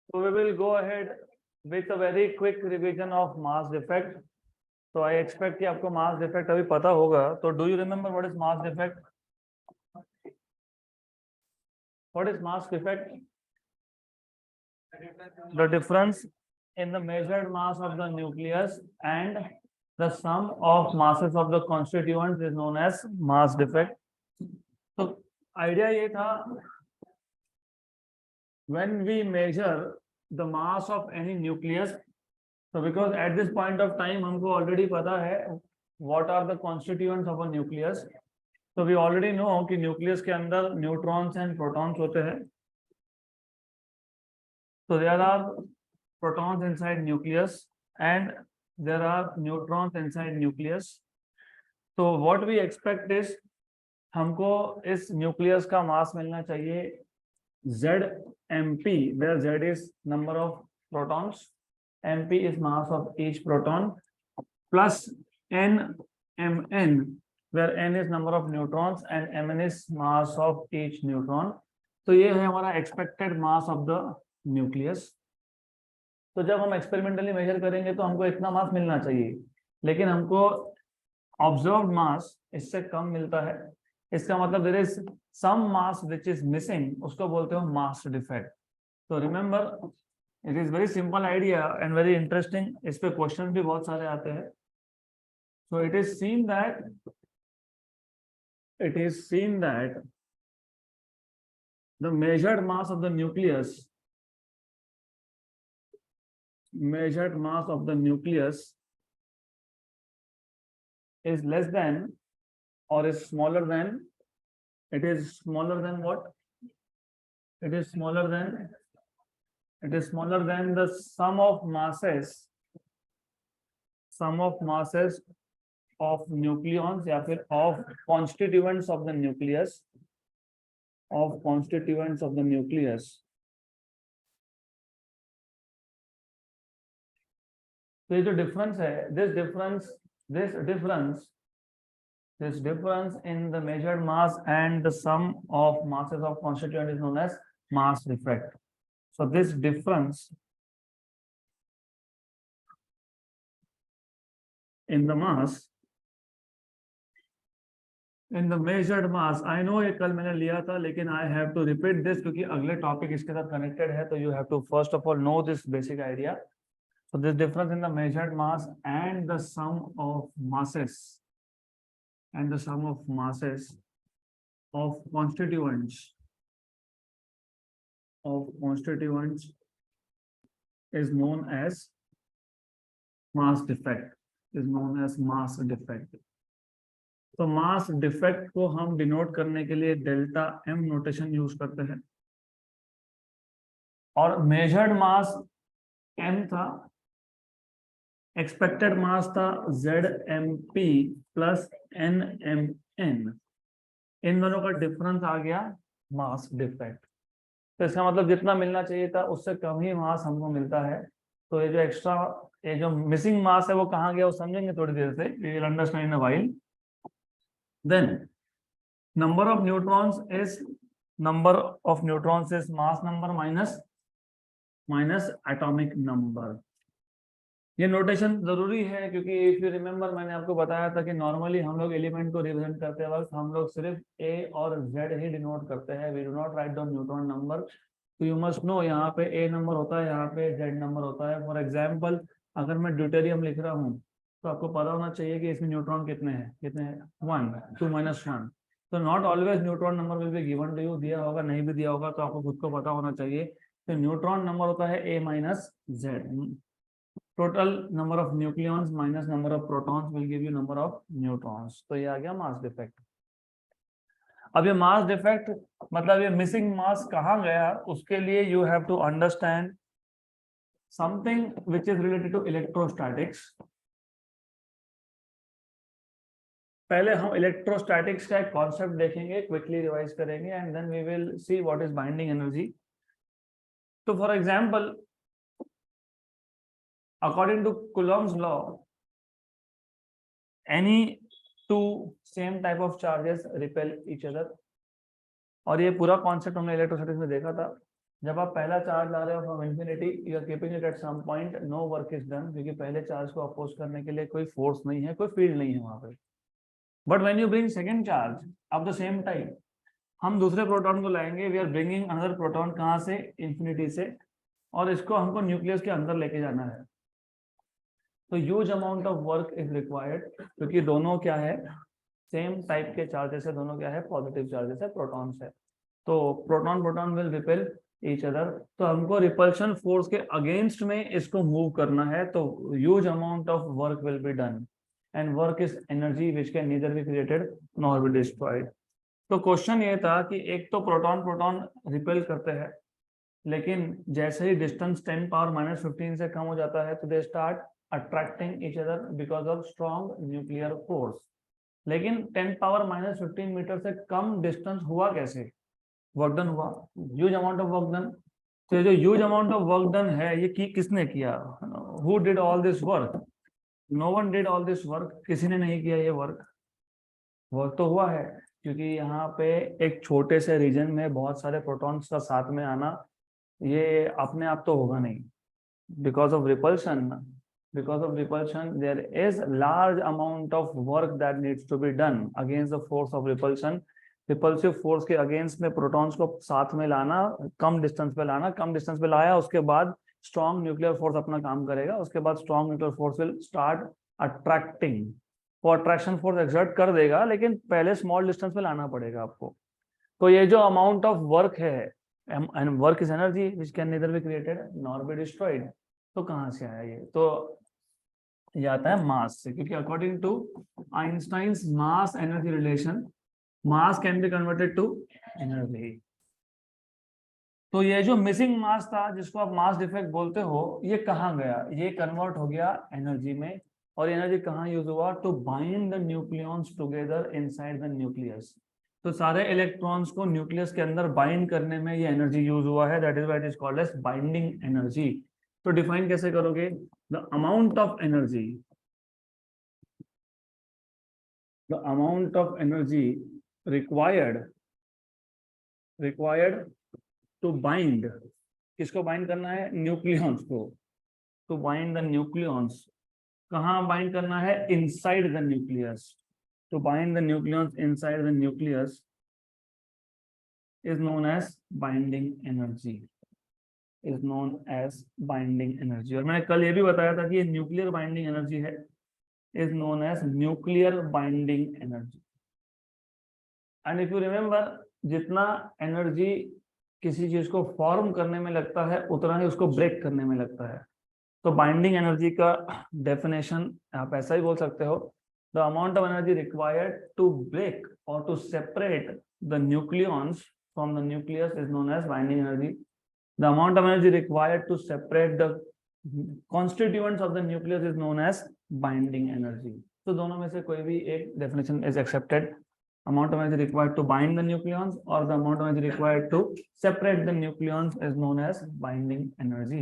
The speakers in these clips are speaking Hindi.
So we will go ahead with a very quick revision of mass defect. So I expect कि आपको mass defect अभी पता होगा. तो do you remember what is mass defect? What is mass defect? The difference in the measured mass of the nucleus and the sum of masses of the constituents is known as mass defect. So idea ये था, when we measure the mass of any nucleus, so because at this point of time हमको already पता है what are the constituents of a nucleus, so we already know कि nucleus के अंदर neutrons and protons होते हैं. So there are protons inside nucleus and there are neutrons inside nucleus. So what we expect is हमको इस nucleus का mass मिलना चाहिए ZMP, where Z is number of protons, MP is mass of each proton, plus NMN, where N is number of neutrons and Mn is mass of each neutron. तो ये है हमारा expected mass of the nucleus. तो जब हम experimentally measure करेंगे तो हमको इतना mass मिलना चाहिए, लेकिन हमको observed mass इससे कम मिलता है. इसका मतलब there is some mass which is missing, उसको बोलते हो mass defect. So remember, it is very simple idea and very interesting. इस पे questions भी बहुत सारे आते हैं. So it is seen that the measured mass of the nucleus is less than or is smaller than, it is smaller than what? It is smaller than the sum of masses of nucleons या फिर of constituents of the nucleus, तो ये जो difference है, this difference in the measured mass and the sum of masses of constituent is known as mass defect. So this difference in the mass, in the measured mass, I know ये कल मैंने लिया था, लेकिन I have to repeat this क्योंकि अगले topic इसके साथ connected है, तो you have to first of all know this basic idea. So this difference in the measured mass and the sum of masses of constituents is known as mass defect. तो मास डिफेक्ट को हम डिनोट करने के लिए डेल्टा एम नोटेशन यूज करते हैं, और मेजर्ड मास एम था, एक्सपेक्टेड मास था ZMP प्लस NMN, इन दोनों का डिफरेंस आ गया मास डिफेक्ट. तो इसका मतलब जितना मिलना चाहिए था उससे कम ही मास हमको मिलता है. तो ये जो एक्स्ट्रा, ये जो मिसिंग मास है वो कहाँ गया वो समझेंगे थोड़ी देर से. We will understand in a while. Then number of neutrons is mass number minus atomic number. ये नोटेशन जरूरी है क्योंकि इफ यू रिमेम्बर मैंने आपको बताया था कि नॉर्मली हम लोग एलिमेंट को रिप्रेजेंट करते वक्त हम लोग सिर्फ A और Z ही डिनोट करते हैं. We do not write down neutron number. तो यू मस्ट नो यहाँ पे A नंबर होता है, यहाँ पे Z नंबर होता है. फॉर एग्जाम्पल अगर मैं ड्यूटेरियम लिख रहा हूँ तो आपको पता होना चाहिए कि इसमें न्यूट्रॉन कितने हैं 1, 2 - 1. तो not always neutron number will be given to you, दिया होगा नहीं भी दिया होगा तो आपको खुद को पता होना चाहिए. तो न्यूट्रॉन नंबर होता है A - Z. Total number of nucleons minus number of protons will give you number of neutrons. तो ये आ गया मास डिफेक्ट. अब ये मास डिफेक्ट मतलब ये मिसिंग मास कहाँ गया, उसके लिए you have to understand something which is related to electrostatics. पहले हम इलेक्ट्रोस्टैटिक्स का एक कॉन्सेप्ट देखेंगे, क्विकली रिवाइज करेंगे and then we will see what is binding energy. तो for example according to Coulomb's law, any two same type of charges repel each other. और ये पूरा कॉन्सेप्ट हमने इलेक्ट्रोस्टैटिक्स में देखा था जब आप पहला चार्ज ला रहे हो from infinity, you are keeping it at some point, no work is done, क्योंकि पहले चार्ज को अपोज करने के लिए कोई फोर्स नहीं है, कोई फील्ड नहीं है वहां पे। But when you bring second charge of the same type, हम दूसरे प्रोटॉन को लाएंगे, we are bringing another proton, कहाँ से, इंफिनिटी से, और इसको हमको न्यूक्लियस के अंदर लेके जाना है। तो huge amount of work is required, क्योंकि दोनों क्या है, सेम टाइप के चार्जेस है, दोनों क्या है, पॉजिटिव चार्जेस है, प्रोटॉन्स है। तो proton proton will repel each other, तो हमको रिपल्शन फोर्स के अगेंस्ट में इसको मूव करना है, तो huge amount of work will be done, and work is energy which can neither be created nor be destroyed. तो क्वेश्चन ये था कि एक तो प्रोटॉन प्रोटॉन रिपेल करते हैं, लेकिन जैसे ही डिस्टेंस 10⁻⁻15 से कम हो जाता है, तो they start attracting each other because of strong nuclear force. लेकिन 10⁻⁻15 मीटर से कम डिस्टेंस हुआ कैसे, वर्क डन हुआ, huge amount of work done. तो जो huge amount of work done है, ये किसने किया, who did all this work, no one did all this work, किसी ने नहीं किया ये वर्क। वर्क तो हुआ है, क्योंकि यहाँ पे एक छोटे से रीजन में बहुत सारे प्रोटॉन्स का साथ में आना, ये अपने आप तो होगा नहीं, because of repulsion there is large amount of work that needs to be done against the force of repulsion। Repulsive force के अगेंस्ट में प्रोटॉन्स को साथ में लाना, कम डिस्टेंस पे लाना, कम डिस्टेंस पे लाया, उसके बाद स्ट्रॉन्ग न्यूक्लियर फोर्स अपना काम करेगा, उसके बाद strong nuclear force will start attracting, वो अट्रैक्शन फोर्स एक्सर्ट कर देगा, लेकिन पहले स्मॉल डिस्टेंस पे लाना पड़ेगा आपको। तो ये जो अमाउंट ऑफ वर्क है, and work is energy which can neither be created nor be destroyed, तो कहाँ से आया ये, तो ये आता है मास से, क्योंकि according to Einstein's mass energy relation, mass can be converted to energy. तो ये जो मिसिंग मास था, जिसको आप मास डिफेक्ट बोलते हो, ये कहाँ गया, ये कन्वर्ट हो गया एनर्जी में, और एनर्जी कहाँ यूज हुआ, to bind the nucleons together inside the nucleus. तो सारे इलेक्ट्रॉन्स को न्यूक्लियस के अंदर बाइंड करने में ये एनर्जी यूज हुआ है, that is why it is called as binding energy. तो डिफाइन कैसे करोगे, the amount of energy, the amount of energy required to bind, किसको बाइंड करना है, न्यूक्लियॉन्स को, टू बाइंड द न्यूक्लियॉन्स, कहाँ बाइंड करना है, inside the nucleus, to bind the nucleons inside the nucleus is known as binding energy, is known as binding energy। और मैंने कल ये भी बताया था कि ये न्यूक्लियर बाइंडिंग एनर्जी है, is known as nuclear binding energy। and if you remember, जितना एनर्जी किसी चीज को फॉर्म करने में लगता है, उतना ही उसको ब्रेक करने में लगता है। तो बाइंडिंग एनर्जी का डेफिनेशन आप ऐसा ही बोल सकते हो, the amount of energy required to break और to separate the nucleons from the nucleus is known as binding energy। The amount of energy required to separate the constituents of the nucleus is known as binding energy। तो दोनों में से कोई भी एक definition is accepted। Amount of energy required to bind the nucleons or the amount of energy required to separate the nucleons is known as binding energy।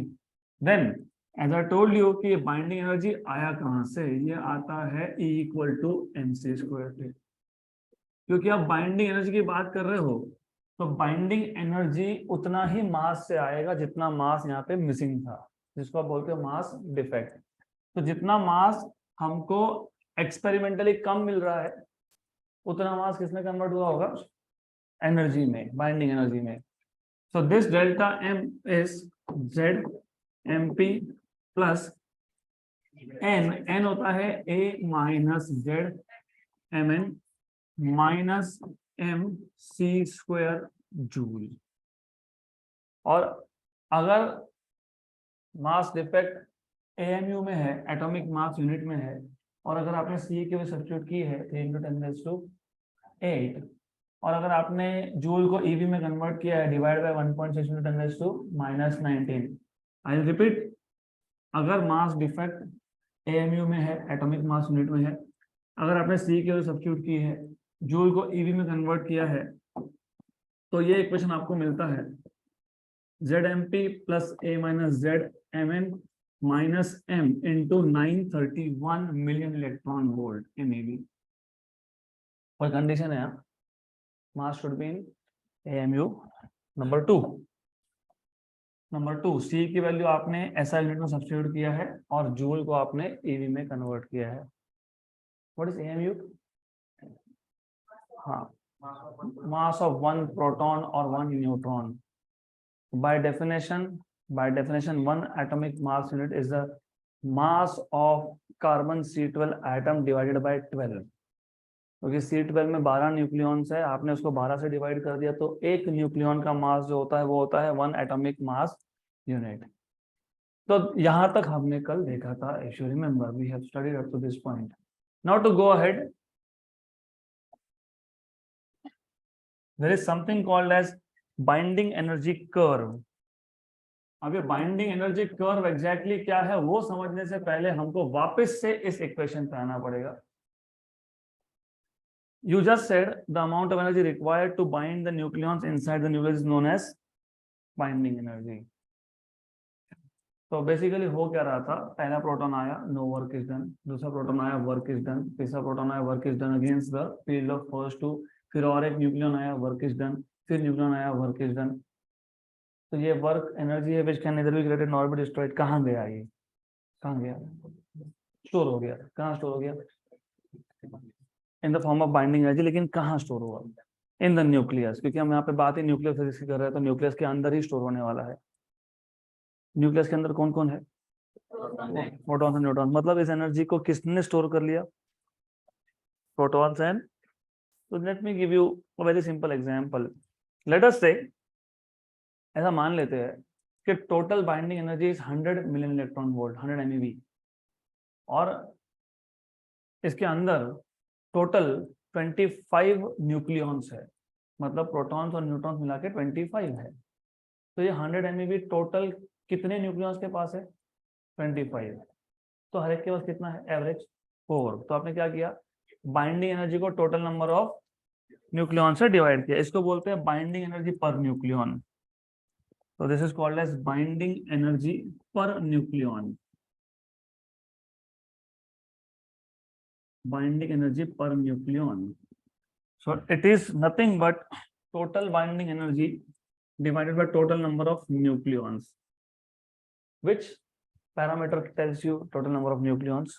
Then as I told you कि binding energy आया कहाँ से, ये आता है E = mc²। क्योंकि आप बाइंडिंग एनर्जी की बात कर रहे हो, तो बाइंडिंग एनर्जी उतना ही मास से आएगा जितना मास यहाँ पे मिसिंग था, जिसको आप बोलते हो मास डिफेक्ट। तो जितना मास हमको एक्सपेरिमेंटली कम मिल रहा है, उतना मास किसमें कन्वर्ट हुआ होगा, एनर्जी में, बाइंडिंग एनर्जी में। So this delta M is Z M P plus N, N होता है A minus Z M N minus mc² joule. और अगर मास डिफेक्ट एएमयू में है, एटॉमिक मास यूनिट में है, और अगर आपने सी के सब्स्टिट्यूट की है 3 × 10⁸, और अगर आपने जूल को ईवी में कन्वर्ट किया है, divide by 1.6 × 10⁻19। I will repeat, अगर मास डिफेक्ट एएमयू में है, एटॉमिक मास यूनिट में है, अगर आपने सी के सब्स्टिट्यूट की है, जूल को ईवी में कन्वर्ट किया है, तो ये इक्वेशन आपको मिलता है ZMP plus A minus ZMN minus M into 931 million electron volt MeV। और कंडीशन है, mass should be in AMU number 2। Number 2, C की वैल्यू आपने एसआई यूनिट में सब्स्टिट्यूट किया है और जूल को आपने ईवी में कन्वर्ट किया है. What is AMU? हाँ, मास ऑफ वन प्रोटॉन और one neutron. by definition one atomic mass unit is the mass of carbon C12 atom divided by 12. क्योंकि C12 में 12 न्यूक्लियॉन्स है, आपने उसको 12 से डिवाइड कर दिया तो एक न्यूक्लियॉन का मास जो होता है वो होता है 1 एटॉमिक मास यूनिट. तो यहां तक हमने कल देखा था. If you remember we have studied up to this point. Now to go ahead, there is something called as binding energy curve. अब ये बाइंडिंग एनर्जी कर्व एग्जैक्टली क्या है वो समझने से पहले हमको वापस से इस इक्वेशन पे आना पड़ेगा. You just said the amount of energy required to bind the nucleons inside the nucleus is known as binding energy. तो बेसिकली हो क्या रहा था, पहला प्रोटॉन आया, नो वर्क इज डन. दूसरा प्रोटॉन आया, वर्क इज डन. तीसरा प्रोटॉन आया, work is done against the field of first two. फिर और एक न्यूक्लियन आया, वर्क इज डन. फिर न्यूक्लियन आया, वर्क इज डन. तो ये वर्क एनर्जी है which can neither be created nor be destroyed. कहाँ गया ये? कहाँ गया? स्टोर हो गया. कहाँ स्टोर हो गया? In the form of binding energy. लेकिन कहाँ स्टोर हुआ? In the nucleus. क्योंकि हम यहाँ पे बात ही न्यूक्लियर फिजिक्स की कर रहे हैं तो न्यूक्लियस के अंदर ही स्टोर होने वाला है. न्यूक्लियस के अंदर कौन कौन है? Protons and neutrons. मतलब इस एनर्जी को किसने स्टोर कर लिया? Protons and. तो let me give you a very simple example. Let us say, ऐसा मान लेते हैं कि total binding energy is 100 million electron volt, 100 MeV. और इसके अंदर टोटल 25 न्यूक्लियॉन्स है. मतलब प्रोटॉन्स और न्यूट्रॉन्स मिला के 25 है. तो ये 100 MeV टोटल कितने न्यूक्लियॉन्स के पास है? 25. तो हर एक के पास कितना है? एवरेज 4. तो आपने क्या किया? बाइंडिंग एनर्जी को टोटल नंबर ऑफ न्यूक्लियॉन से डिवाइड किया. इसको बोलते हैं बाइंडिंग एनर्जी पर न्यूक्लियॉन. तो this is called as binding energy per nucleon. Binding energy per nucleon. So it is nothing but total binding energy divided by total number of nucleons. Which parameter tells you total number of nucleons?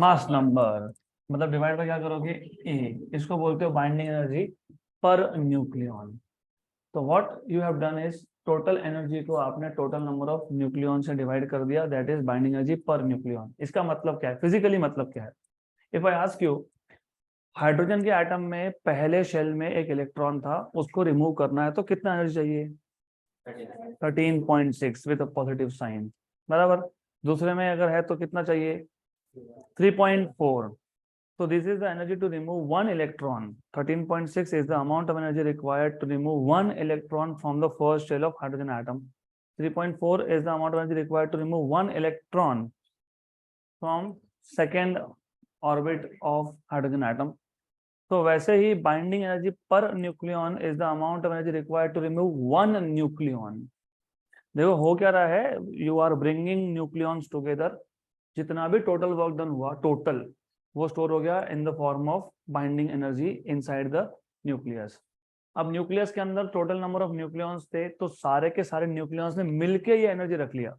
Mass number. मतलब डिवाइड बाय क्या करोगे? A. इसको बोलते हो बाइंडिंग एनर्जी पर न्यूक्लियॉन. तो what you have done is total energy को आपने टोटल नंबर ऑफ न्यूक्लियॉन से डिवाइड कर दिया. That is binding energy per nucleon. इसका मतलब क्या है? फिजिकली मतलब क्या है? If I ask you, hydrogen के एटम में पहले शेल में एक इलेक्ट्रॉन था, उसको रिमूव करना है तो कितना एनर्जी चाहिए? 13.6 विद अ पॉजिटिव साइन. बराबर. दूसरे में अगर है तो कितना चाहिए? 3.4. So this is the energy to remove one electron. 13.6 is the amount of energy required to remove one electron from the first shell of hydrogen atom. 3.4 is the amount of energy required to remove one electron from second orbit of hydrogen atom. तो वैसे ही binding energy per nucleon is the amount of energy required to remove one nucleon. देखो हो क्या रहा है, you are bringing nucleons together. जितना भी टोटल वर्क डन हुआ टोटल वो स्टोर हो गया in the form of binding energy inside the nucleus. अब न्यूक्लियस के अंदर टोटल नंबर ऑफ न्यूक्लियॉन्स थे तो सारे के सारे न्यूक्लियॉन्स ने मिलके ये एनर्जी रख लिया.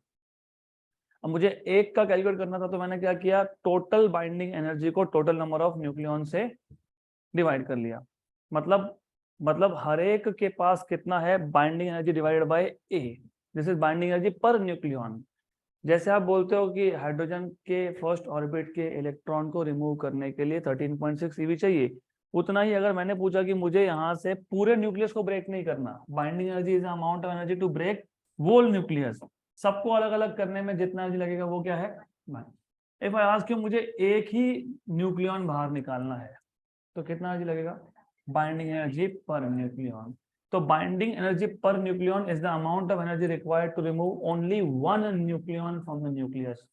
अब मुझे एक का कैलकुलेट करना था तो मैंने क्या किया? टोटल बाइंडिंग एनर्जी को टोटल नंबर ऑफ न्यूक्लियॉन से डिवाइड कर लिया. मतलब हर एक के पास कितना है? Binding energy divided by A. This is binding energy per nucleon. जैसे आप बोलते हो कि हाइड्रोजन के फर्स्ट ऑर्बिट के इलेक्ट्रॉन को रिमूव करने के लिए 13.6 eV चाहिए, उतना ही अगर मैंने पूछा कि मुझे यहाँ से पूरे न्यूक्लियस को ब्रेक नहीं करना, binding energy is amount of energy to break whole nucleus, सबको अलग अलग करने में जितना एनर्जी लगेगा वो क्या है? इफ आई आस्क यू मुझे एक ही न्यूक्लियॉन बाहर निकालना है तो कितना एनर्जी लगेगा? Binding energy per nucleon. तो binding energy per nucleon is the amount of energy required to remove only one nucleon from the nucleus.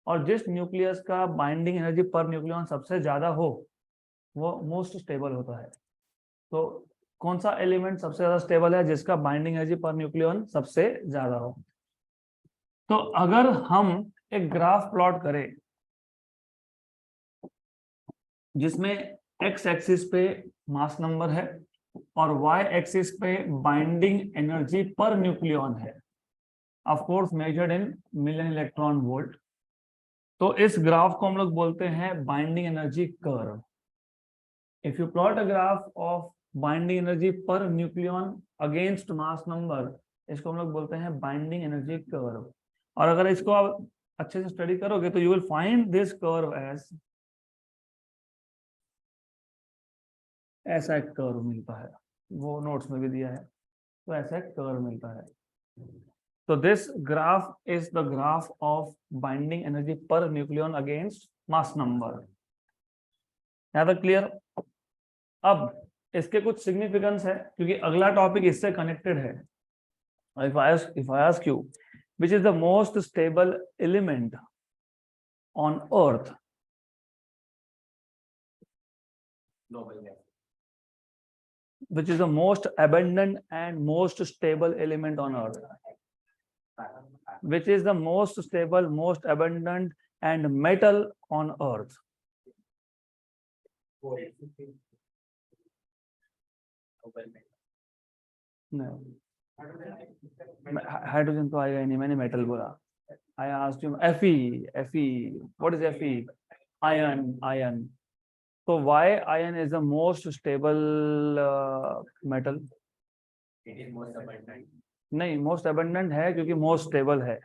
और जिस न्यूक्लियस का बाइंडिंग एनर्जी पर न्यूक्लियॉन सबसे ज्यादा हो वो मोस्ट स्टेबल होता है. तो कौन सा एलिमेंट सबसे ज्यादा स्टेबल है? जिसका बाइंडिंग एनर्जी पर न्यूक्लियॉन सबसे ज्यादा हो. तो अगर हम एक ग्राफ प्लॉट करें जिसमें एक्स एक्सिस पे मास नंबर है और y एक्सिस पे बाइंडिंग एनर्जी पर न्यूक्लियॉन है, of course measured in million electron volt. तो इस ग्राफ को हम लोग बोलते हैं binding energy curve. If you plot a graph of binding energy per nucleon against mass number, इसको हम लोग बोलते हैं बाइंडिंग एनर्जी कर्व। और अगर इसको आप अच्छे से स्टडी करोगे तो you will find this curve as, ऐसा एक कर्व मिलता है, वो नोट्स में भी दिया है, तो ऐसा एक कर्व मिलता है। तो this graph is the graph of binding energy per nucleon against mass number. यहाँ तक क्लियर? अब इसके कुछ सिग्निफिकेंस है क्योंकि अगला टॉपिक इससे कनेक्टेड है। if I ask you which is the most stable element on earth, which is the most abundant and most stable element on earth, which is the most stable, most abundant and metal on earth? No, hydrogen तो आएगा ही नहीं, मैंने मेटल बोला। I asked you Fe, what is Fe? Iron. So why iron is the most stable metal? It is most abundant. नहीं, मोस्ट अबंडेंट है क्योंकि मोस्ट स्टेबल है।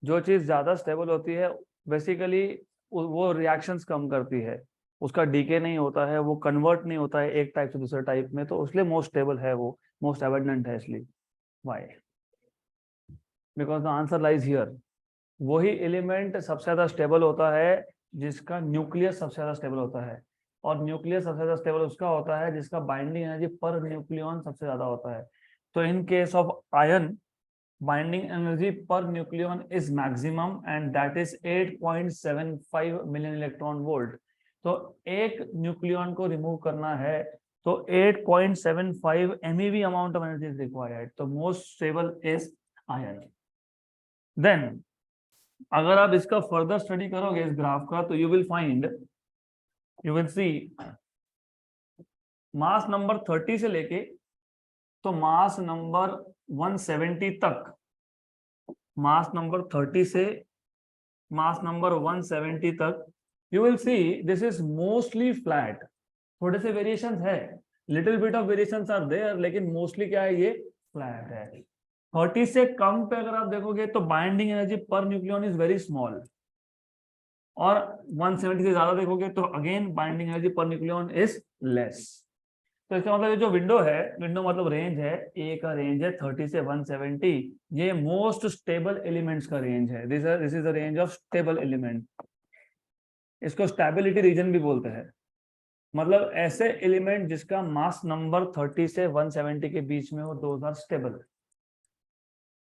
जो चीज ज्यादा स्टेबल होती है बेसिकली वो रिएक्शंस कम करती है, उसका डीके नहीं होता है, वो कन्वर्ट नहीं होता है एक टाइप से दूसरे टाइप में, तो इसलिए मोस्ट स्टेबल है, वो मोस्ट अबंडेंट है इसलिए। Why? Because the answer lies here. वही एलिमेंट सबसे ज्यादा स्टेबल होता है जिसका न्यूक्लियस सबसे ज्यादा स्टेबल होता है, और न्यूक्लियस सबसे ज्यादा स्टेबल उसका होता है जिसका बाइंडिंग एनर्जी पर न्यूक्लियॉन सबसे ज्यादा होता है। तो in case of iron, binding energy per nucleon is maximum and that is 8.75 million electron volt. तो एक न्यूक्लियॉन को रिमूव करना है तो 8.75 MeV amount of energy is required. तो most stable is iron. Then अगर आप इसका फर्दर स्टडी करोगे इस ग्राफ का, तो you will C mass number 30 से लेके तो मास नंबर 170 तक, मास नंबर 30 से मास नंबर 170 तक, you will see this is mostly flat. थोड़े से वेरिएशंस है, little bit of variations are there, लेकिन मोस्टली क्या है, ये फ्लैट है। 30 से कम पे अगर आप देखोगे तो binding energy per nucleon is very small, और 170 से ज्यादा देखोगे तो again binding energy per nucleon is less. तो इसका मतलब ये जो विंडो है, विंडो मतलब रेंज है, ए का रेंज है 30 से 170, ये मोस्ट स्टेबल एलिमेंट्स का रेंज है। This is the range of stable element. इसको स्टेबिलिटी रीजन भी बोलते हैं, मतलब ऐसे एलिमेंट जिसका मास नंबर 30 से 170 के बीच में हो, दोज आर स्टेबल।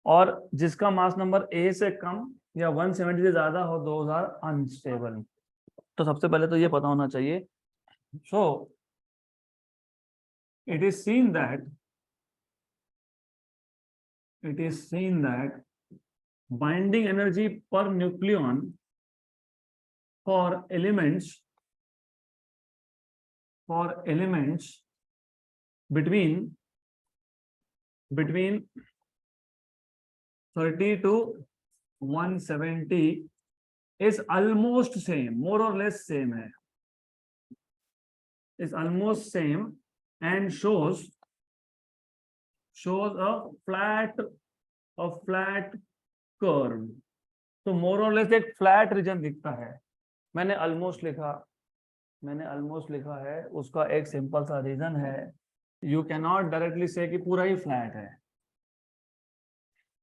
और जिसका मास नंबर ए से कम या 170 से ज्यादा हो, दोज आर अनस्टेबल। तो सबसे पहले तो ये पता होना चाहिए। सो it is seen that binding energy per nucleon for elements between 30 to 170 is almost same, more or less same है, is almost same and shows a flat curve। तो मोर और लेस एक फ्लैट रीजन दिखता है। मैंने ऑलमोस्ट लिखा है, उसका एक सिंपल सा रीजन है, यू कैन नॉट डायरेक्टली से कि पूरा ही फ्लैट है।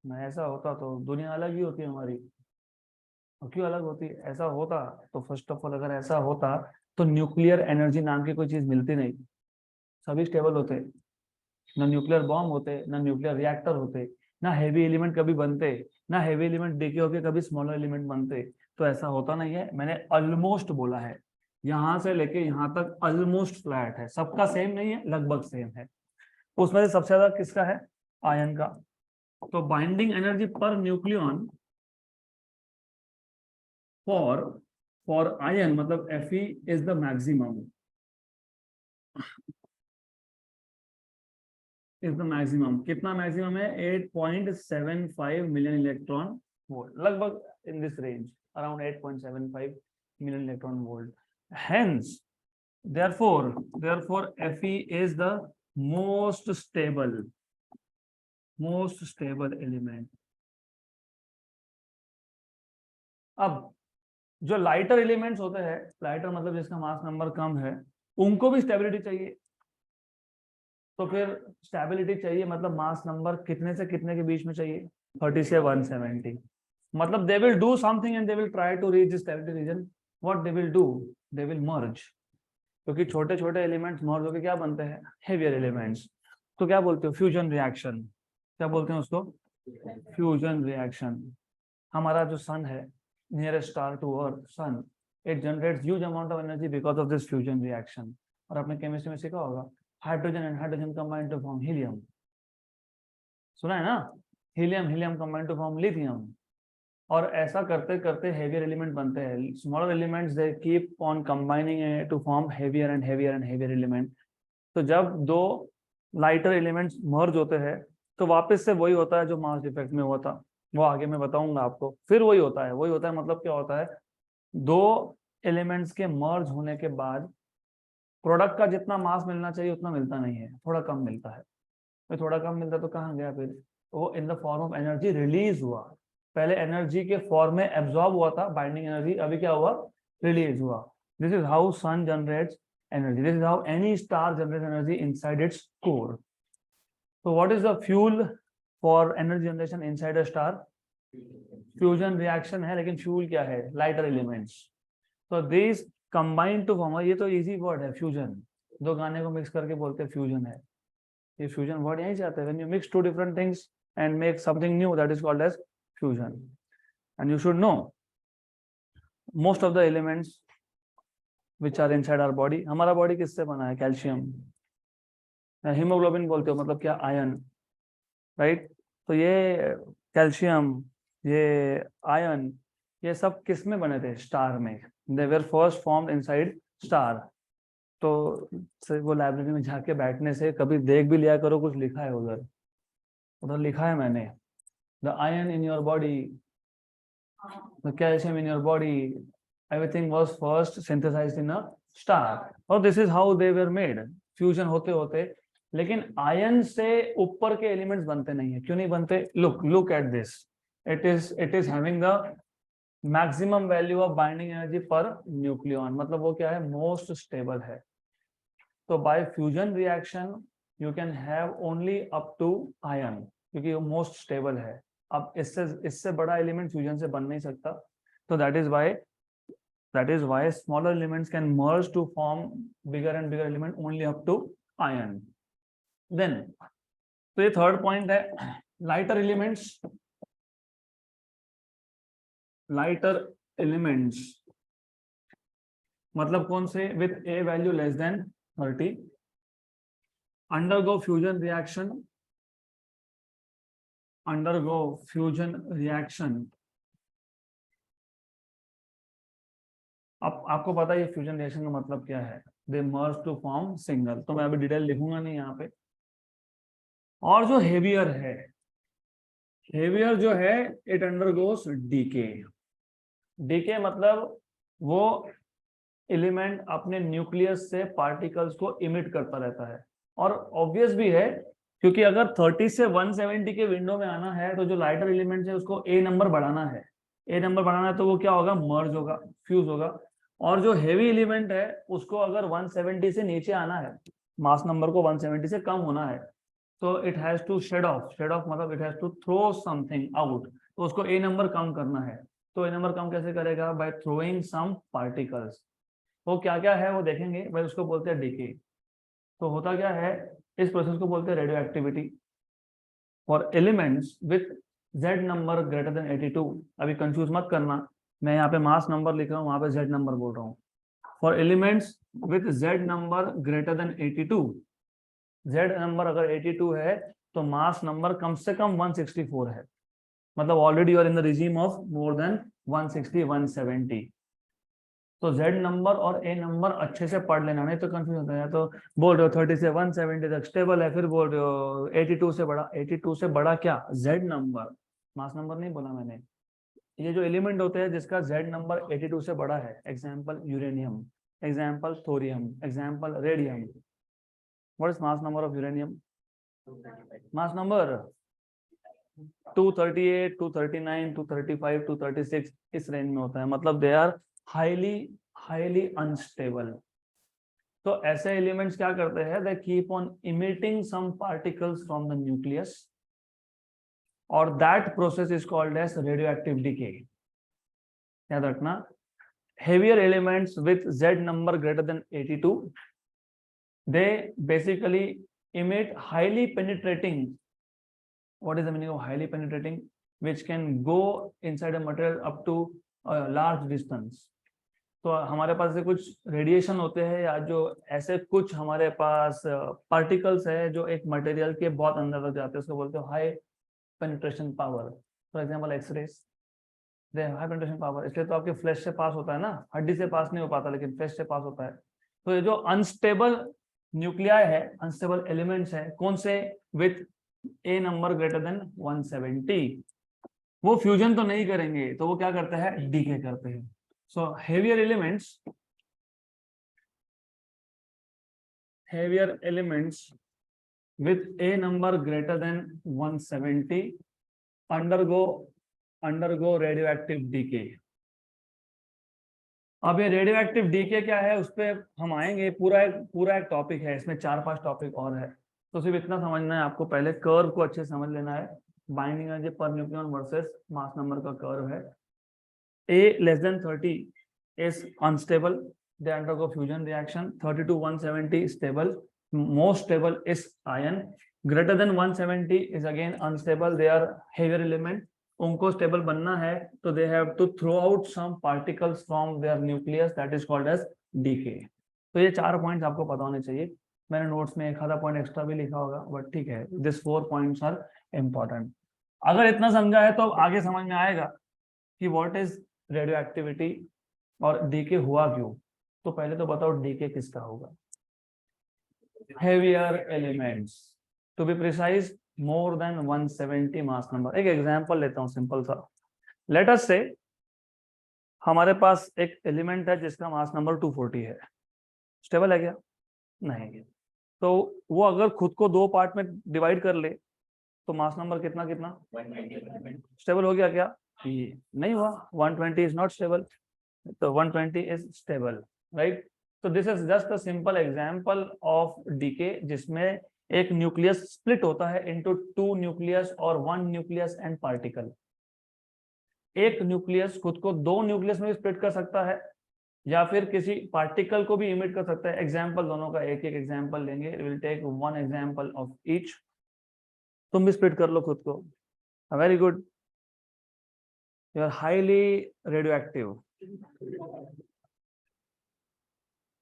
ना ऐसा होता तो दुनिया अलग ही होती हमारी। और क्यों अलग होती? ऐसा होता तो फर्स्ट ऑफ ऑल, अगर ऐसा होता तो न्यूक्लियर एनर्जी नाम की कोई चीज मिलती नहीं, सभी स्टेबल होते, ना न्यूक्लियर बॉम्ब होते, ना न्यूक्लियर रिएक्टर होते, ना हेवी एलिमेंट कभी बनते, ना हेवी एलिमेंट डीके होके कभी स्मॉलर एलिमेंट बनते। तो ऐसा होता नहीं है। मैंने ऑलमोस्ट बोला है, यहां से लेके यहां तक ऑलमोस्ट फ्लैट है, सबका सेम नहीं है, लगभग सेम है। उसमें से सबसे ज्यादा किसका है? आयन का। तो binding energy per nucleon for ion मतलब Fe is the maximum. Is the maximum. कितना मैक्सिमम है? 8.75 मिलियन इलेक्ट्रॉन वोल्ट, लगभग in this range, around 8.75 million electron volt. Hence therefore Fe is the most stable element। अब जो लाइटर एलिमेंट्स होते हैं, लाइटर मतलब जिसका मास नंबर कम है, उनको भी स्टेबिलिटी चाहिए। तो फिर स्टेबिलिटी चाहिए मतलब मास नंबर कितने से कितने के बीच में चाहिए? 30 से 170। मतलब they will do something and they will try to reach this stability region. What they will do? They will merge, क्योंकि छोटे छोटे एलिमेंट्स मर्ज होकर क्या बनते हैं? Heavier elements. तो क्या बोलते हो? Fusion reaction. क्या बोलते हैं उसको? Fusion reaction. हमारा जो सन है, nearest star to earth sun, it generates huge amount of energy because of this fusion reaction. और आपने केमिस्ट्री में सीखा होगा, hydrogen and hydrogen combine to form helium. सुना है ना? Helium combine to form lithium. और ऐसा करते करते हेवियर एलिमेंट बनते हैं। Smaller elements they keep on combining to form heavier and heavier and heavier element. तो जब दो लाइटर एलिमेंट्स मर्ज होते हैं तो वापस से वही होता है जो मास इफेक्ट में हुआ था, वो आगे मैं बताऊंगा आपको। फिर वही होता है मतलब क्या होता है? दो एलिमेंट्स के मर्ज होने के बाद प्रोडक्ट का जितना मास मिलना चाहिए उतना मिलता नहीं है, थोड़ा कम मिलता है। तो थोड़ा कम मिलता तो कहाँ गया? फिर वो इन the form of energy release हुआ। पहले एनर्जी के फॉर्म में एब्जॉर्ब हुआ था, बाइंडिंग एनर्जी, अभी क्या हुआ? रिलीज हुआ। This is how sun generates energy. This is how any star generates energy inside its core. So what is the fuel for energy generation inside a star? Fusion reaction है, लेकिन fuel क्या है? Lighter elements. So these combine to form, ये तो easy word है fusion, दो गाने को mix करके बोलते हैं fusion है। ये fusion word यहीं से आता है। When you mix two different things and make something new, that is called as fusion. And you should know most of the elements which are inside our body, हमारा बॉडी किससे बना है? कैल्शियम। हीमोग्लोबिन बोलते हो मतलब क्या? Ion, right? तो ये कैल्शियम, ये आयन, ये सब किस में बने थे? स्टार में। They were first formed inside star. तो वो लाइब्रेरी में जाके बैठने से कभी देख भी लिया करो, कुछ लिखा है उधर लिखा है मैंने, the ion in your body, the calcium in your body, everything was first synthesized in a star, और this is how they were made। Fusion होते होते, लेकिन आयन से ऊपर के एलिमेंट्स बनते नहीं है। क्यों नहीं बनते? look at this, it is having the maximum value of binding energy per nucleon, मतलब वो क्या है? मोस्ट स्टेबल है। तो by fusion reaction you can have only up to iron, क्योंकि वो मोस्ट स्टेबल है। अब इससे बड़ा एलिमेंट फ्यूजन से बन नहीं सकता। तो that is why smaller elements can merge to form bigger and bigger element only up to iron। Then तो ये थर्ड पॉइंट है, lighter elements मतलब कौन से? with a value less than 30 undergo fusion reaction। अब आपको पता है ये फ्यूजन रिएक्शन का मतलब क्या है? दे मर्ज टू फॉर्म सिंगल। तो मैं अभी डिटेल लिखूंगा नहीं यहाँ पे। और जो हेवियर है, हेवियर जो है, इट अंडरगोस डीके मतलब वो एलिमेंट अपने न्यूक्लियस से पार्टिकल्स को इमिट करता रहता है। और ऑब्वियस भी है, क्योंकि अगर 30 से 170 के विंडो में आना है तो जो लाइटर एलिमेंट है उसको ए नंबर बढ़ाना है। तो वो क्या होगा? मर्ज होगा, फ्यूज होगा। और जो हेवी एलिमेंट है उसको अगर 170 से नीचे आना है, मास नंबर को 170 से कम होना है, तो it has to shed off मतलब it has to throw something out. तो उसको ए नंबर कम करना है। तो ए नंबर कम कैसे करेगा? Bye throwing some particles. वो क्या क्या है वो देखेंगे भाई, उसको बोलते हैं डीके। तो होता क्या है, इस प्रोसेस को बोलते हैं radio activity. For elements with Z number greater than 82, अभी कंफ्यूज मत करना, मैं यहाँ पे मास नंबर लिख रहा हूँ, वहां पे Z नंबर बोल रहा हूँ। For elements with Z number greater than 82, Z number अगर 82 है तो मास नंबर कम से कम 164 है। मतलब already you are in the regime of more than 160 170। तो Z नंबर और A नंबर अच्छे से पढ़ लेना, नहीं तो कंफ्यूज होता है। तो बोल रहे हो 30 से 170 तक स्टेबल है, फिर बोल रहे हो 82 से बड़ा। 82 से बड़ा क्या? Z नंबर, मास नंबर नहीं बोला मैंने। ये जो एलिमेंट होते हैं जिसका Z नंबर 82 से बड़ा है, example uranium, example thorium, example radium. What is mass number of uranium? 235. Mass number 238, 239, 235, 236, इस रेंज में होता है। मतलब they are highly highly unstable. तो ऐसे एलिमेंट्स क्या करते हैं? They keep on emitting some particles from the nucleus, और that process is called as radioactive decay. याद रखना, heavier elements with Z number greater than 82, they basically emit highly penetrating. What is the meaning of highly penetrating? Which can go inside a material up to a large distance. तो हमारे पास से कुछ रेडिएशन होते हैं, या जो ऐसे कुछ हमारे पास पार्टिकल्स है जो एक मटेरियल के बहुत अंदर तक जाते हैं, उसको बोलते हैं high penetration power. For example x-rays, they high penetration power. इसलिए तो आपके फ्लैश से पास होता है ना, हड्डी से पास नहीं हो पाता, लेकिन फ्लैश से पास होता है। तो ये जो अनस्टेबल न्यूक्लियाई है, अनस्टेबल एलिमेंट्स है, कौन से? With A number greater than 170, वो फ्यूजन तो नहीं करेंगे, तो वो क्या करते हैं? डीके करते हैं। So heavier elements with a number greater than 170 undergo radioactive decay. अब ये रेडियोएक्टिव डीके क्या है, उस पर हम आएंगे। पूरा एक टॉपिक है, इसमें 4-5 टॉपिक और है। तो सिर्फ इतना समझना है आपको, पहले कर्व को अच्छे समझ लेना है। Binding energy per nucleon versus mass number का कर्व है। A less than 30 is unstable, they undergo fusion reaction. 30 to 170 stable, most stable is iron. Greater than 170 is again unstable, they are heavier element. उनको स्टेबल बनना है तो they have to throw out some particles from their nucleus, that is called as decay. तो ये 4 पॉइंट्स आपको पता होने चाहिए। मैंने नोट्स में एक आधा पॉइंट एक्स्ट्रा भी लिखा होगा, बट ठीक है, दिस 4 पॉइंट्स आर इम्पोर्टेंट। अगर इतना समझा है तो आगे समझ में आएगा कि व्हाट इज रेडियो एक्टिविटी और डीके हुआ क्यों। तो पहले तो बताओ डीके किसका होगा? Heavier elements, to be precise more than 170 mass number. एक एग्जांपल लेता हूं सिंपल सा। लेट अस से हमारे पास एक एलिमेंट है जिसका मास नंबर 240 है। स्टेबल है क्या? नहीं। तो वो अगर खुद को 2 पार्ट में डिवाइड कर ले तो मास नंबर कितना कितना? 190. स्टेबल हो गया क्या? ये नहीं हुआ। 120 इज नॉट स्टेबल, तो 120 इज स्टेबल, राइट? तो this is just a simple example of decay, जिसमें एक न्यूक्लियस स्प्लिट होता है इनटू 2 न्यूक्लियस और 1 न्यूक्लियस एंड पार्टिकल। एक न्यूक्लियस खुद को 2 न्यूक्लियस में स्प्लिट कर सकता है, या फिर किसी पार्टिकल को भी इमिट कर सकता है। एग्जांपल दोनों का एक एक एग्जांपल लेंगे, will take 1 example of each. तुम भी स्प्लिट कर लो खुद को। Very good, you are highly radioactive.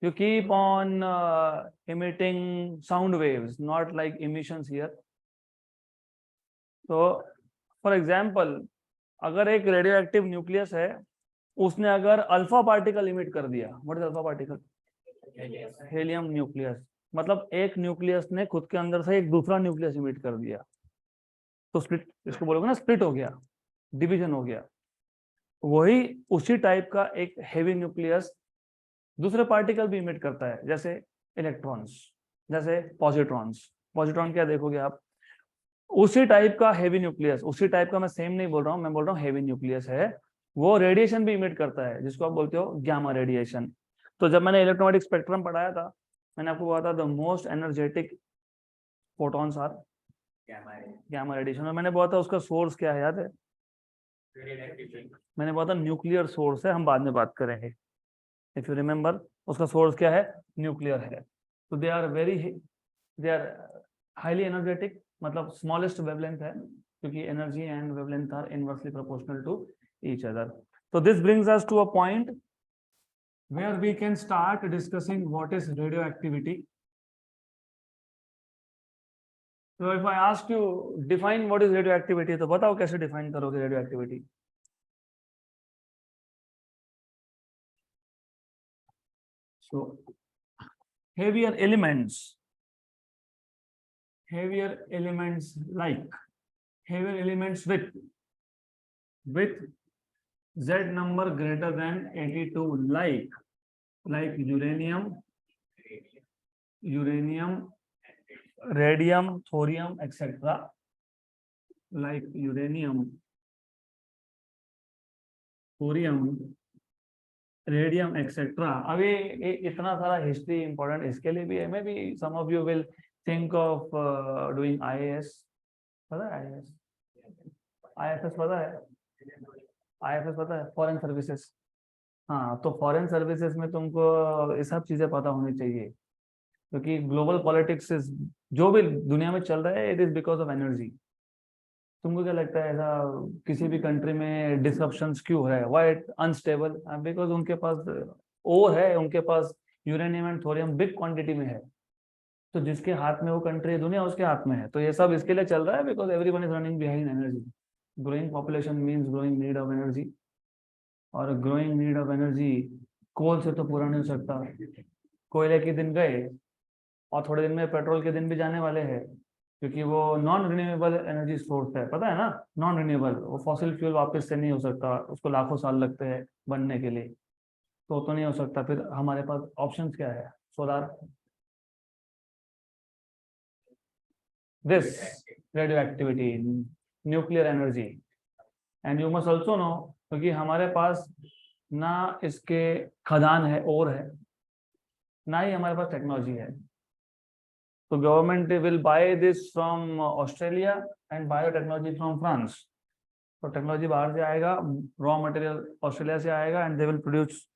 You keep on emitting sound waves, not like emissions here. तो फॉर एग्जाम्पल, अगर एक रेडियोएक्टिव न्यूक्लियस है, उसने अगर अल्फा पार्टिकल इमिट कर दिया, what is alpha particle? Helium nucleus. मतलब एक न्यूक्लियस ने खुद के अंदर से एक दूसरा न्यूक्लियस इमिट कर दिया, तो स्प्लिट, इसको बोलोगे ना स्प्लिट हो गया, डिवीजन हो गया। वही उसी टाइप का एक हेवी न्यूक्लियस दूसरे पार्टिकल भी इमिट करता है, जैसे इलेक्ट्रॉन्स, जैसे पॉजिट्रॉन्स। पॉजिट्रॉन क्या देखोगे आप? उसी टाइप का हेवी न्यूक्लियस, उसी टाइप का, मैं सेम नहीं बोल रहा हूँ, मैं बोल रहा हूँ हेवी न्यूक्लियस है, वो रेडिएशन भी इमिट करता है, जिसको आप बोलते हो गैमा रेडिएशन। तो जब मैंने इलेक्ट्रोमैग्नेटिक स्पेक्ट्रम पढ़ाया था, मैंने आपको बताया था the most energetic photons are gamma radiation. और मैंने बोला था उसका सोर्स क्या है, याद है? मैंने बोला था न्यूक्लियर सोर्स है, हम बाद में बात करेंगे। इफ यू रिमेंबर, उसका सोर्स क्या है? न्यूक्लियर है। तो दे आर हाईली एनर्जेटिक, मतलब स्मॉलेस्ट वेवलेंथ है, क्योंकि energy and wavelength are inversely proportional to each other. तो this brings us to a point where we can start discussing what is radioactivity. So if I ask you define what is radioactivity, तो बताओ कैसे डिफाइन करोगे radioactivity? So heavier elements with Z number greater than 82, like uranium, radium, thorium, etc. Like uranium, thorium, radium etcetera. अभी इतना सारा हिस्ट्री इंपॉर्टेंट इसके लिए भी है। Maybe some of you will think of doing IAS. पता है आईएएस? आईएफएस पता है? आईएफएस पता है? Foreign services. हाँ, तो फॉरेन सर्विसेज में तुमको ये सब चीजें पता होनी चाहिए, क्योंकि ग्लोबल पॉलिटिक्स जो भी दुनिया में चल रहा है, it is because of energy. तुमको क्या लगता है ऐसा किसी भी कंट्री में डिसरप्शंस क्यों हो रहा है? Why unstable? बिकॉज उनके पास ओर है, उनके पास uranium and thorium big quantity में है। तो जिसके हाथ में वो कंट्री है, दुनिया उसके हाथ में है। तो ये सब इसके लिए चल रहा है because everyone is running behind energy. Growing population means growing need of energy, और ग्रोइंग नीड ऑफ एनर्जी कोल से तो पूरा नहीं हो सकता। कोयले के दिन गए और थोड़े दिन में पेट्रोल के दिन भी जाने वाले हैं, क्योंकि वो नॉन रिन्यूएबल एनर्जी सोर्स है। पता है ना? नॉन रिन्यूएबल, वो फॉसिल फ्यूल वापस से नहीं हो सकता, उसको लाखों साल लगते हैं बनने के लिए। तो नहीं हो सकता। फिर हमारे पास ऑप्शंस क्या है? Solar, this radioactivity, nuclear energy. And you must also know, क्योंकि हमारे पास ना इसके खदान है और है, ना ही हमारे पास टेक्नोलॉजी है। तो government will by this from Australia and biotechnology from France. तो टेक्नोलॉजी बाहर से आएगा, रॉ मटेरियल ऑस्ट्रेलिया से आएगा, and they will produce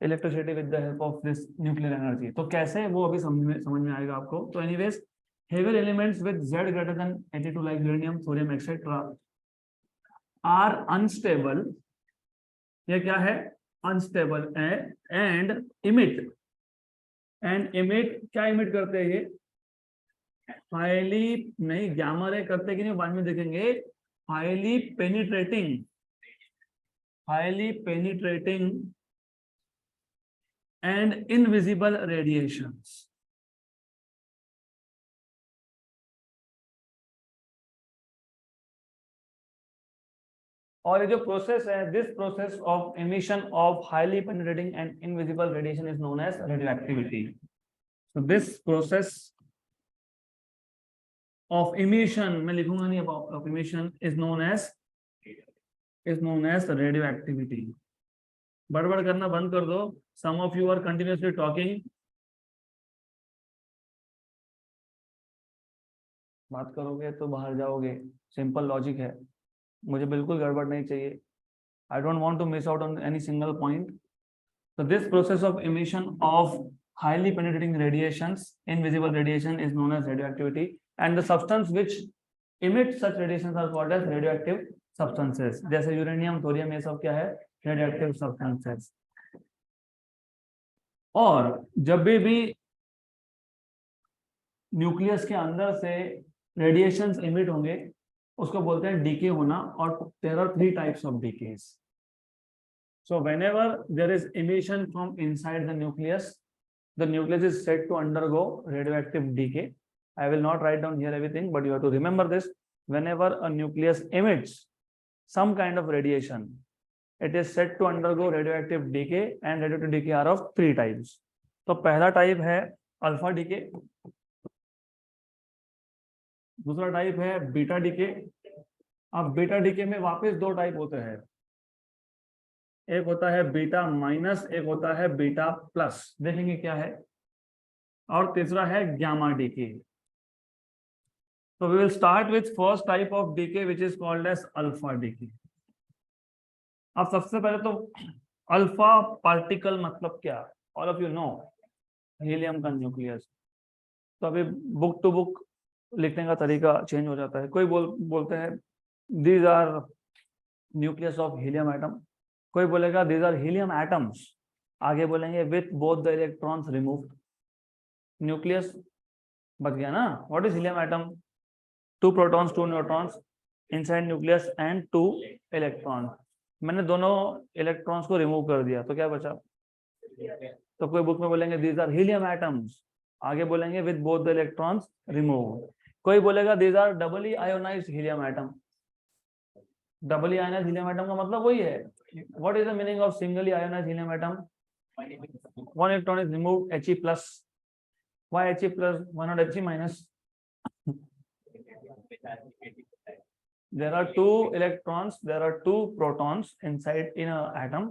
electricity with the help of this nuclear energy. तो कैसे, वो अभी समझ में आएगा आपको। तो anyways, heavier elements with Z greater than 82 like uranium, thorium, etc. are unstable. ये क्या है? Unstable and emit क्या emit करते हैं ये? highly नहीं, gamma ray करते कि नहीं बाद में देखेंगे। highly penetrating and invisible radiations. और ये जो प्रोसेस है, this process of emission of highly penetrating and invisible radiation is known as radioactivity. So this process of emission, मैं लिखूंगा नहीं, of emission is known as radioactivity. बड़बड़ करना बंद कर दो। Some of you are continuously talking. बात करोगे तो बाहर जाओगे, सिंपल लॉजिक है। मुझे बिल्कुल गड़बड़ नहीं चाहिए। I don't want to miss out on any single point. So this process of emission of highly penetrating radiations, invisible radiation, is known as radioactivity, and the substance which emit such radiations are called as radioactive substances. जैसे यूरेनियम, थोरियम, ये सब क्या है? radioactive substances. और जब भी न्यूक्लियस के अंदर से रेडिएशंस इमिट होंगे, उसको बोलते हैं डीके होना। और there are 3 types of decays. So whenever there is emission from inside the nucleus is said to undergo radioactive decay. I will not write down here everything, but you have to remember this. Whenever a nucleus emits some kind of radiation, it is said to undergo radioactive decay, and radioactive decay are of 3 types. तो पहला टाइप है अल्फा डीके, दूसरा टाइप है बीटा डीके। अब बीटा डीके में वापस 2 टाइप होते हैं, एक होता है बीटा माइनस, एक होता है बीटा प्लस, देखेंगे क्या है। और तीसरा है गामा डीके। तो we will start with first type of decay which is called as alpha decay. अब सबसे पहले तो अल्फा पार्टिकल मतलब क्या? All of you know, helium का न्यूक्लियस। तो अभी बुक टू बुक लिखने का तरीका चेंज हो जाता है। कोई बोलते हैं these are nucleus of helium atom, कोई बोलेगा दीज आर हीलियम एटम्स, आगे बोलेंगे with both the electrons removed. Nucleus बच गया ना? What is helium atom? 2 protons 2 neutrons inside nucleus and 2 electrons. मैंने दोनों इलेक्ट्रॉन्स को रिमूव कर दिया, तो क्या बचा? तो कोई बुक में बोलेंगे दीज आर हीलियम एटम्स, आगे बोलेंगे with both the electrons remove. कोई बोलेगा these are doubly ionised helium atom. Doubly ionised helium atom का मतलब वही है, what is the meaning of singly ionised helium atom? One electron is removed, He plus. Why He plus, why not He minus? There are two electrons, there are two protons inside in a atom.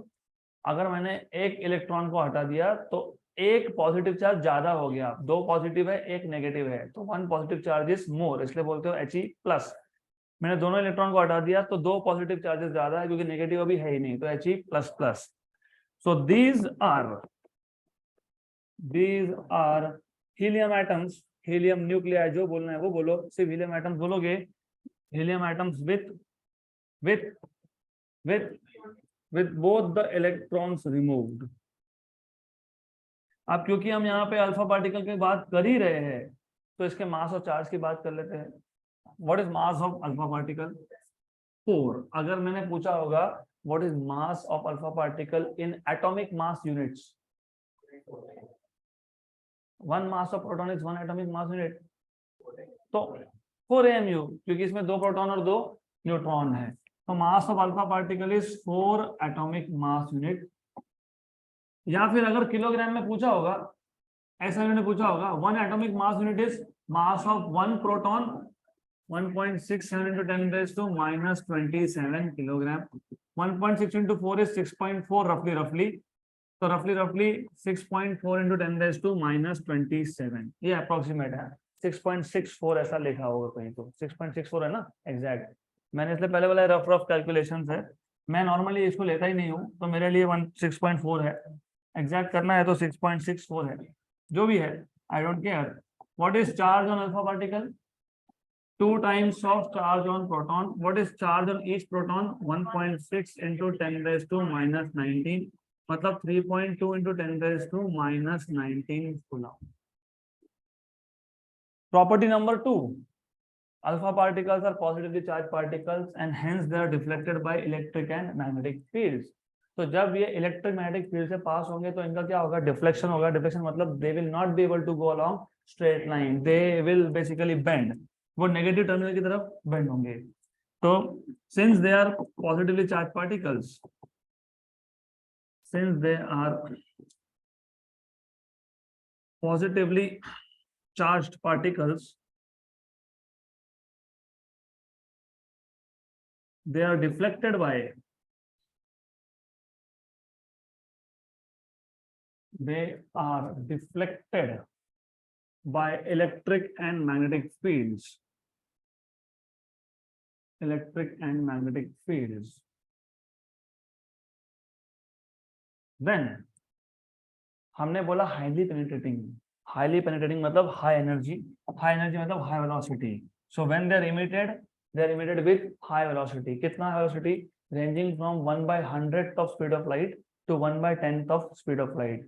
अगर मैंने एक इलेक्ट्रॉन को हटा दिया तो एक पॉजिटिव चार्ज ज्यादा हो गया, दो पॉजिटिव है एक नेगेटिव है, तो one positive charge is more, इसलिए बोलते हो He प्लस। मैंने दोनों इलेक्ट्रॉन को हटा दिया तो दो पॉजिटिव चार्जेस ज्यादा है, क्योंकि नेगेटिव अभी है ही नहीं, तो He plus plus. So these are helium atoms, helium nuclei, जो बोलना है वो बोलो, सिर्फ हीलियम एटम्स बोलोगे। helium atoms with both the electrons removed। अब क्योंकि हम यहाँ पे अल्फा पार्टिकल की बात कर ही रहे हैं, तो इसके मास और चार्ज की बात कर लेते हैं। What is mass of alpha particle? 4। अगर मैंने पूछा होगा what is mass of alpha particle in atomic mass units, 1 mass of proton is 1 atomic mass unit, तो 4 AMU, क्योंकि इसमें 2 प्रोटॉन और 2 न्यूट्रॉन है। तो mass of alpha particle is 4 atomic mass unit. या फिर अगर किलोग्राम में पूछा होगा, ऐसा मैंने पूछा होगा, 1 atomic mass unit is mass of 1 proton, 1.67 into 10 raised to -27 kilogram. 1.6 into 4 is 6.4 roughly, तो roughly 6.4 into 10 raised to -27, ये अप्रोक्सीमेट है। 6.64 ऐसा लिखा होगा कहीं, तो 6.64 है ना एग्जैक्ट। मैंने इसलिए पहले वाला रफ कैलकुलेशंस है, मैं नॉर्मली इसको लेता ही नहीं हूँ, तो मेरे लिए 6.4 है। एग्जैक्ट करना है तो 6.64 है, जो भी है I don't care. What is charge on alpha particle? 2 times of charge on proton. What is charge on each proton? 1.6 into 10 raised to -19, मतलब 3.2 into 10 raised to -19 coulomb। Property number 2, alpha particles are positively charged particles and hence they are deflected by electric and magnetic fields। तो जब ये इलेक्ट्रिक मैग्नेटिक फील्ड से पास होंगे तो इनका क्या होगा? डिफ्लेक्शन होगा। डिफ्लेक्शन मतलब they will not be able to go along straight line, they will basically bend, वो नेगेटिव टर्मिनल की तरफ बेंड होंगे। तो since they are positively charge particles, since they are positively charged particles, they are deflected by electric and magnetic fields, then हमने बोला हाईली पेनिट्रेटिंग मतलब हाई एनर्जी मतलब high velocity. So when they are emitted with high velocity. कितना high velocity? Ranging from 1/100th of speed of light to 1/10th of speed of light।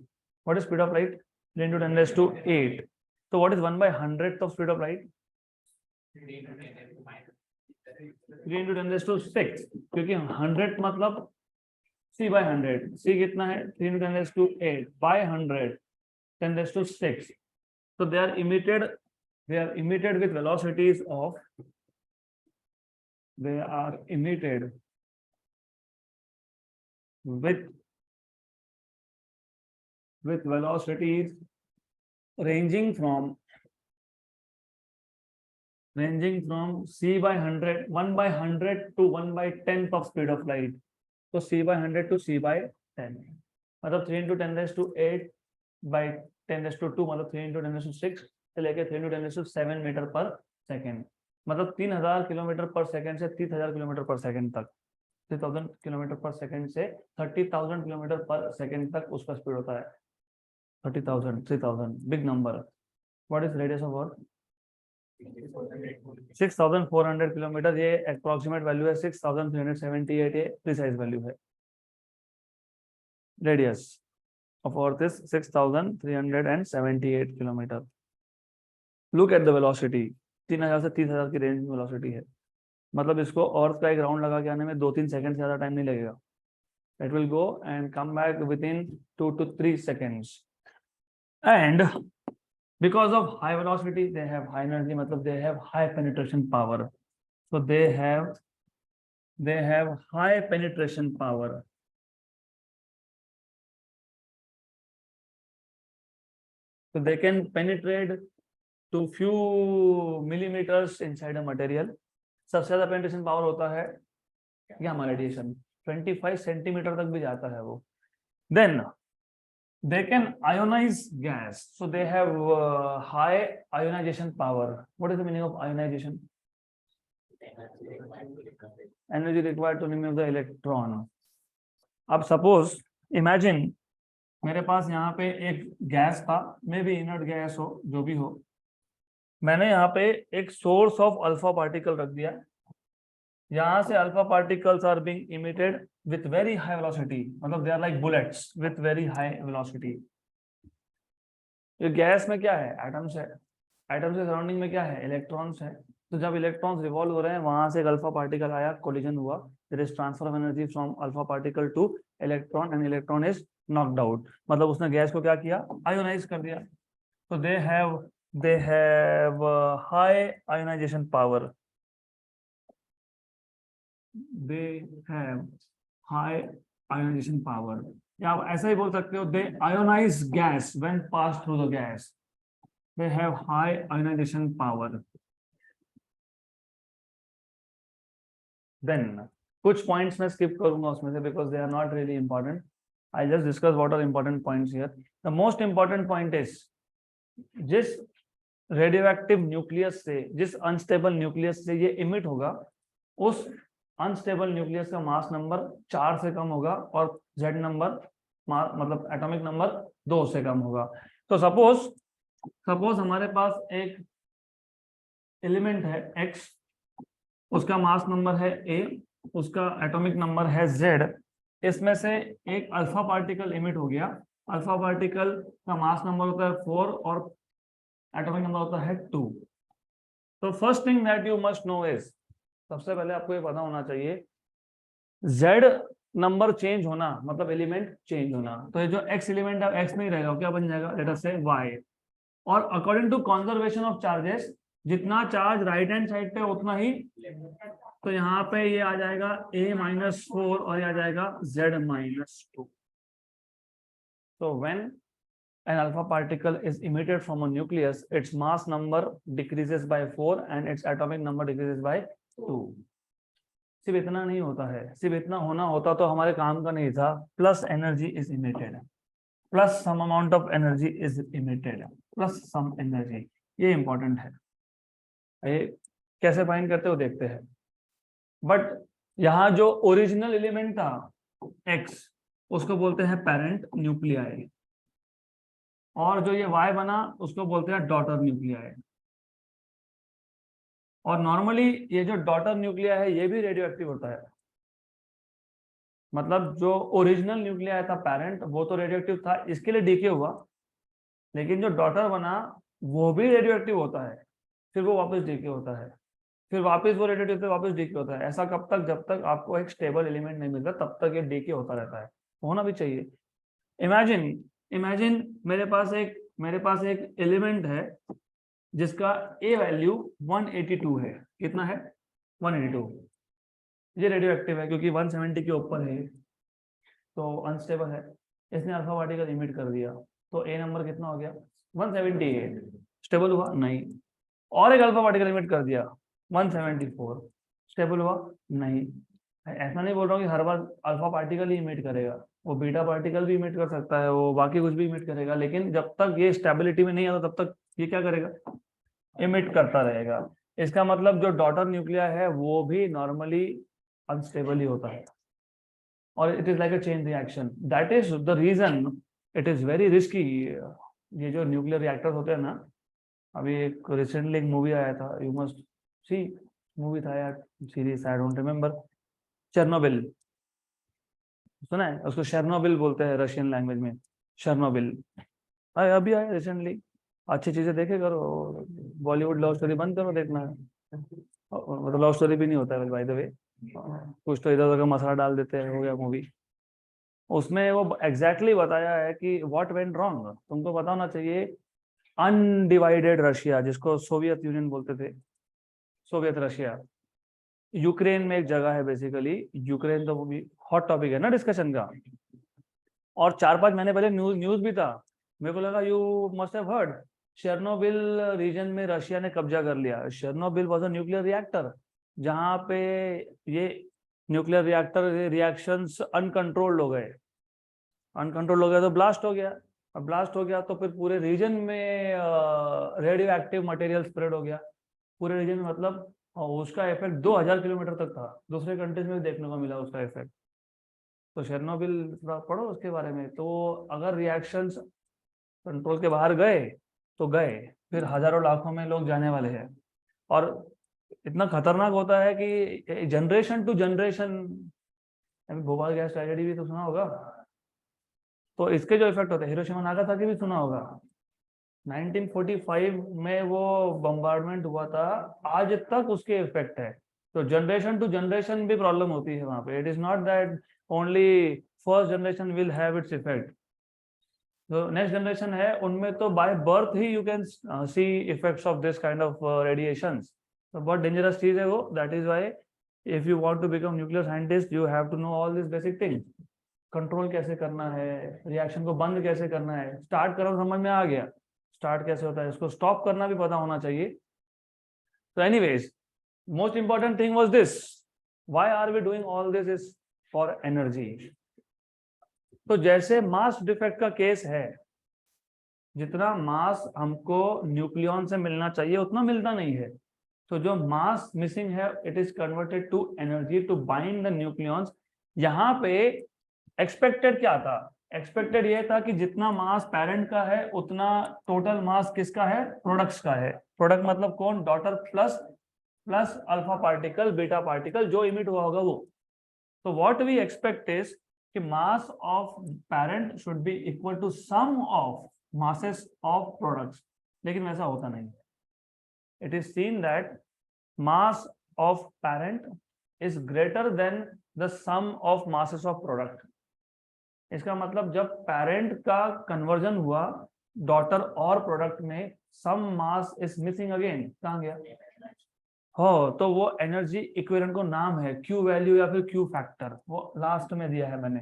What is speed of light? 3 × 10⁸. तो what is 1/100th of speed of light? 3 × 10⁶, क्योंकि 100 मतलब C/100, C कितना है? 3 × 10⁸ by 100, 10⁶. So they are emitted with velocities of, they are emitted with velocities ranging from C/100, 1/100 to 1/10th of speed of light। तो C/100 to C/10 मतलब 3 × 10⁸ by 10⁻², मतलब 3 × 10⁶ से लेके 3 × 10⁷ मीटर पर सेकेंड, मतलब 3000 किलोमीटर पर सेकेंड से 30,000 किलोमीटर पर सेकेंड तक, 3000 किलोमीटर पर सेकेंड से 30,000 किलोमीटर पर सेकेंड तक उसका स्पीड होता है। 30,000, 3000 big number. What is radius of earth? 6400 kilometre, ये अप्रोक्सीमेट वैल्यू है। 6378 ये प्रिसाइज वैल्यू है। Radius of earth is 6378 kilometre. Look at the velocity, 3000 से 30,000 की रेंज में वेलोसिटी है, मतलब इसको अर्थ का एक राउंड लगा के आने में 2-3 सेकंड से ज्यादा टाइम नहीं लगेगा। It will go and come back with in 2 to 3 seconds। and because of high velocity they have high energy, मतलब they have high penetration power. So they have high penetration power. So they can penetrate to few millimeters inside a material. सबसे ज्यादा पेनिट्रेशन पावर होता है गामा रेडिएशन, 25 सेंटीमीटर तक भी जाता है वो. Then they can ionize gas, so they have high ionization power. What is the meaning of ionization? Energy required to remove the electron. अब सपोज इमेजिन मेरे पास यहाँ पे एक गैस था, मे बी इनर्ट गैस हो, जो भी हो, मैंने यहाँ पे एक सोर्स ऑफ अल्फा पार्टिकल रख दिया. यहाँ से alpha particles are being emitted with very high velocity, मतलब they are like bullets with very high velocity. ये गैस में क्या है? एटम्स है. एटम्स के सराउंडिंग में क्या है? इलेक्ट्रॉन्स है. तो जब इलेक्ट्रॉन्स रिवॉल्व हो रहे हैं, वहां से एक अल्फा पार्टिकल आया, कोलिजन हुआ, there is transfer of energy from alpha particle to electron and electron is knocked out. मतलब उसने गैस को क्या किया? आयोनाइज कर दिया. तो they have high ionisation power. They have high ionisation power, या आप ऐसा ही बोल सकते हो, they ionise gas when pass through the gas. They have high ionisation power. Then कुछ पॉइंट्स मैं स्किप करूंगा उसमें से, because they are not really important. I just discuss what are important points here. The most important point is, जिस रेडियोएक्टिव न्यूक्लियस से, जिस अनस्टेबल न्यूक्लियस से ये इमिट होगा, उस अनस्टेबल न्यूक्लियस का मास नंबर 4 से कम होगा और जेड नंबर, मतलब एटॉमिक नंबर 2 से कम होगा. तो सपोज हमारे पास एक एलिमेंट है X, उसका मास नंबर है A, उसका एटॉमिक नंबर है Z. इसमें से एक अल्फा पार्टिकल इमिट हो गया. अल्फा पार्टिकल का मास नंबर होता है 4 और एटॉमिक नंबर होता है 2. तो first thing that you must no is, सबसे पहले आपको ये पता होना चाहिए, Z नंबर चेंज होना मतलब एलिमेंट चेंज होना. तो ये जो X एलिमेंट है, X में ही रहेगा, क्या बन जाएगा? लेट अस से Y. और according to conservation of charges, जितना चार्ज राइट हैंड साइड पे उतना ही, तो यहाँ पे ये आ जाएगा A-4 और ये आ जाएगा Z-2. So when an alpha particle is emitted from a nucleus, its mass number decreases by 4 and its atomic number decreases by 2. सिर्फ इतना नहीं होता है, सिर्फ इतना होना होता तो हमारे काम का नहीं था. Plus energy is emitted, plus some amount of energy is emitted, plus some energy. ये इंपॉर्टेंट है. ये कैसे फाइंड करते हो देखते हैं. बट यहाँ जो ओरिजिनल एलिमेंट था X, उसको बोलते हैं पेरेंट न्यूक्लियाई, और जो ये Y बना उसको बोलते हैं डॉटर न्यूक्लियाई. और नॉर्मली ये जो डॉटर न्यूक्लिया है ये भी रेडियोएक्टिव होता है. मतलब जो ओरिजिनल न्यूक्लिया था पेरेंट, वो तो रेडियोएक्टिव था, इसके लिए डीके हुआ, लेकिन जो डॉटर बना वो भी रेडियोएक्टिव होता है, फिर वो वापस डीके होता है, फिर वापस वो रेडियोएक्टिव से वापस डीके होता है. ऐसा कब तक? जब तक आपको एक स्टेबल एलिमेंट नहीं मिलता तब तक ये डीके होता रहता है. होना भी चाहिए. इमेजिन मेरे पास एक एलिमेंट है जिसका A वैल्यू 182 है. कितना है? 182. ये रेडियो एक्टिव है क्योंकि 170 के ऊपर है, तो अनस्टेबल है. इसने अल्फा पार्टिकल इमिट कर दिया, तो A नंबर कितना हो गया? 178. स्टेबल हुआ? नहीं. और एक अल्फा पार्टिकल इमिट कर दिया, 174. स्टेबल हुआ? नहीं. ऐसा नहीं बोल रहा हूँ कि हर बार अल्फा पार्टिकल ही इमिट करेगा, वो बीटा पार्टिकल भी इमिट कर सकता है, वो बाकी कुछ भी इमिट करेगा, लेकिन जब तक ये स्टेबिलिटी में नहीं आता तब तक ये क्या करेगा? इमिट करता रहेगा. इसका मतलब जो डॉटर न्यूक्लिया है वो भी नॉर्मली अनस्टेबल ही होता है, और it is like a chain reaction. That is the reason it is very risky. ये जो न्यूक्लियर रिएक्टर्स होते हैं ना, अभी एक रिसेंटली एक मूवी आया था, यू मस्ट सी, मूवी था यार, series, I don't remember, Chernobyl. सुना है उसको? शेर्नोबिल बोलते हैं रशियन लैंग्वेज में, शेर्नोबिल. अभी आया रिसेंटली. अच्छी चीजें देखे करो, बॉलीवुड लव स्टोरी बंद करो देखना. मतलब लव स्टोरी भी नहीं होता है बाय द वे, कुछ तो इधर उधर का मसाला डाल देते हैं, हो गया मूवी. उसमें वो एग्जैक्टली बताया है कि व्हाट वेंट रॉन्ग। तुमको पता होना चाहिए अनडिवाइडेड रशिया, जिसको सोवियत यूनियन बोलते थे, सोवियत रशिया, यूक्रेन में एक जगह है बेसिकली। यूक्रेन तो वो भी हॉट टॉपिक है ना डिस्कशन का। और 4-5 महीने पहले न्यूज भी था, मेरे को लगा you must have heard, Chernobyl region में रशिया ने कब्जा कर लिया। Chernobyl was a nuclear reactor, जहां पे ये न्यूक्लियर रिएक्टर रिएक्शंस अनकंट्रोल्ड हो गए। अनकंट्रोल हो गया तो ब्लास्ट हो गया। अब ब्लास्ट हो गया तो फिर पूरे रीजन में रेडियो एक्टिव मटेरियल स्प्रेड हो गया। पूरे रीजन में मतलब उसका इफेक्ट 2000 किलोमीटर तक था। दूसरे कंट्रीज में भी देखने को मिला उसका इफेक्ट। तो शेरनोबिल थोड़ा पढ़ो उसके बारे में। तो अगर रिएक्शंस कंट्रोल के बाहर गए तो गए, फिर हजारों लाखों में लोग जाने वाले हैं। और इतना खतरनाक होता है कि generation to generation, Bhopal gas tragedy भी तो सुना होगा। तो इसके जो इफेक्ट होते हैं, हिरोशिमा नागासाकी भी सुना होगा। 1945 में वो बम्बार्डमेंट हुआ था, आज तक उसके इफेक्ट है। तो जनरेशन टू जनरेशन भी प्रॉब्लम होती है वहां पे। It is not that only first generation will have its effect. जो नेक्स्ट जनरेशन है उनमें तो बाय बर्थ ही you can see effects of this kind of radiations. तो बहुत डेंजरस चीज है वो। That is why if you want to become nuclear scientist you have to know all this basic things. Control कैसे करना है, रिएक्शन को बंद कैसे करना है, स्टार्ट करो समझ में आ गया, स्टार्ट कैसे होता है, इसको स्टॉप करना भी पता होना चाहिए। तो anyways, most important thing was this, why are we doing all this is for energy. तो जैसे मास डिफेक्ट का केस है, जितना मास हमको न्यूक्लियॉन से मिलना चाहिए उतना मिलता नहीं है। तो जो मास मिसिंग है it is converted to energy to bind the nucleons. यहाँ पे एक्सपेक्टेड क्या था? एक्सपेक्टेड ये था कि जितना मास पेरेंट का है उतना टोटल मास किसका है? प्रोडक्ट्स का है। प्रोडक्ट मतलब कौन? Daughter plus plus alpha particle beta particle जो इमिट हुआ होगा वो। तो व्हाट वी एक्सपेक्ट इज कि mass of parent should be equal to sum of masses of products, लेकिन वैसा होता नहीं। It is seen that mass of parent is greater than the sum of masses of product। इसका मतलब जब पेरेंट का कन्वर्जन हुआ डॉटर और प्रोडक्ट में, सम मास इज मिसिंग अगेन। कहाँ गया? हो, तो वो एनर्जी इक्विवेलेंट को नाम है क्यू वैल्यू या फिर क्यू फैक्टर, वो लास्ट में दिया है मैंने,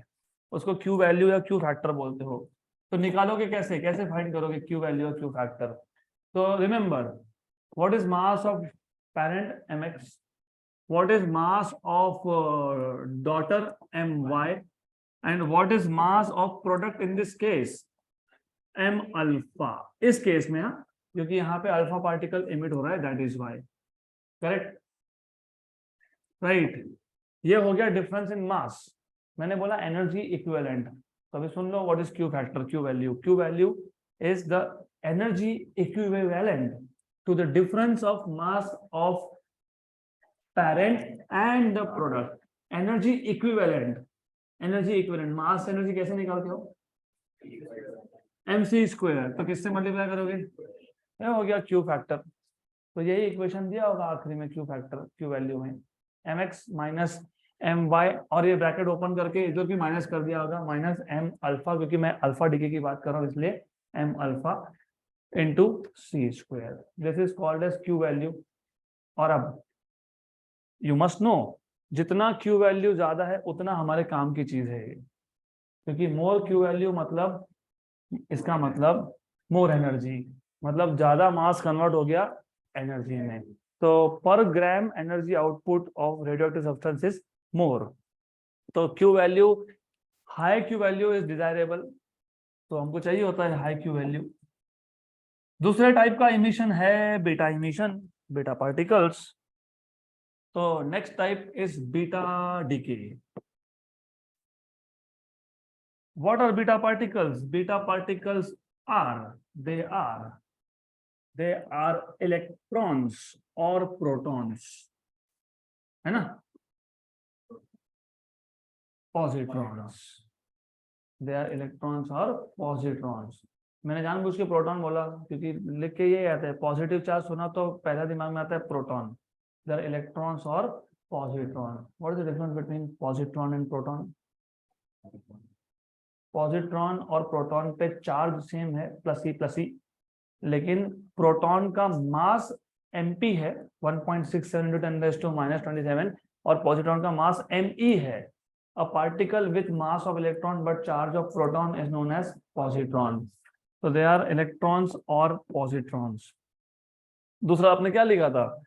उसको क्यू वैल्यू या क्यू फैक्टर बोलते हो। तो निकालोगे कैसे, कैसे फाइंड करोगे क्यू वैल्यू और क्यू फैक्टर? तो remember, what is mass of parent mx, what is mass of daughter my, and what is mass of product in this case m alpha. इस केस में क्योंकि यहाँ पे अल्फा पार्टिकल इमिट हो रहा है, that is Y. Correct, right. ये हो गया डिफरेंस इन मास। मैंने बोला एनर्जी इक्विवेलेंट, तो अभी सुन लो what is Q factor, Q value. Q value is the energy equivalent to the difference of mass of parent and the product. Energy equivalent, energy equivalent, mass energy कैसे निकालते हो? mc square. तो किससे मल्टीप्लाई करोगे? ये हो गया क्यू फैक्टर। तो यही इक्वेशन दिया होगा आखिरी में क्यू फैक्टर, क्यू वैल्यू में mx माइनस my, और ये ब्रैकेट ओपन करके इधर भी माइनस कर दिया होगा, माइनस m अल्फा, क्योंकि मैं अल्फा डिके की बात कर रहा हूँ इसलिए m alpha into c square. This is called as Q value. और अब यू मस्ट नो, जितना क्यू वैल्यू ज्यादा है उतना हमारे काम की चीज है, क्योंकि मोर क्यू वैल्यू मतलब, इसका मतलब मोर एनर्जी, मतलब ज्यादा मास कन्वर्ट हो गया एनर्जी में। तो पर gram energy output of radioactive substance is more. तो Q value, high Q value is desirable, तो हमको चाहिए होता है हाई क्यू वैल्यू। दूसरे टाइप का इमिशन है बीटा इमिशन, बीटा पार्टिकल्स। तो next type is beta decay. What are beta particles? Beta particles are, they are electrons or protons, है ना? Positrons, they are electrons or positrons। मैंने जानबूझ के प्रोटॉन बोला क्योंकि लिख के ये आता है, पॉजिटिव चार्ज सुना तो पहला दिमाग में आता है proton. they are electrons or positron। what is the difference between positron and proton? Positron और प्रोटॉन पे चार्ज सेम है, प्लस ई, लेकिन प्रोटॉन का मास mp है 1.67 into 10⁻⁻27 और पॉजिट्रॉन का मास me है। A particle with mass of electron but charge of proton is known as positron. तो दे आर इलेक्ट्रॉन्स और पॉजिट्रॉन्स। दूसरा आपने क्या लिखा था?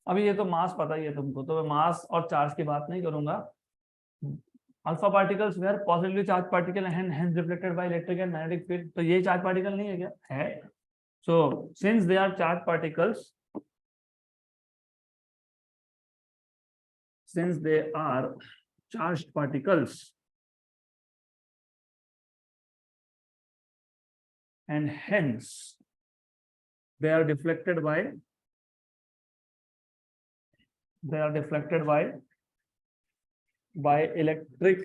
अभी ये तो मास पता ही है तुमको, तो मैं मास और चार्ज की बात नहीं करूंगा। Alpha particles were positively charge particle hence reflected by electric and magnetic field. तो ये चार्ज पार्टिकल नहीं है क्या? है। So since they are charge particles, since they are charged particles and hence they are deflected by electric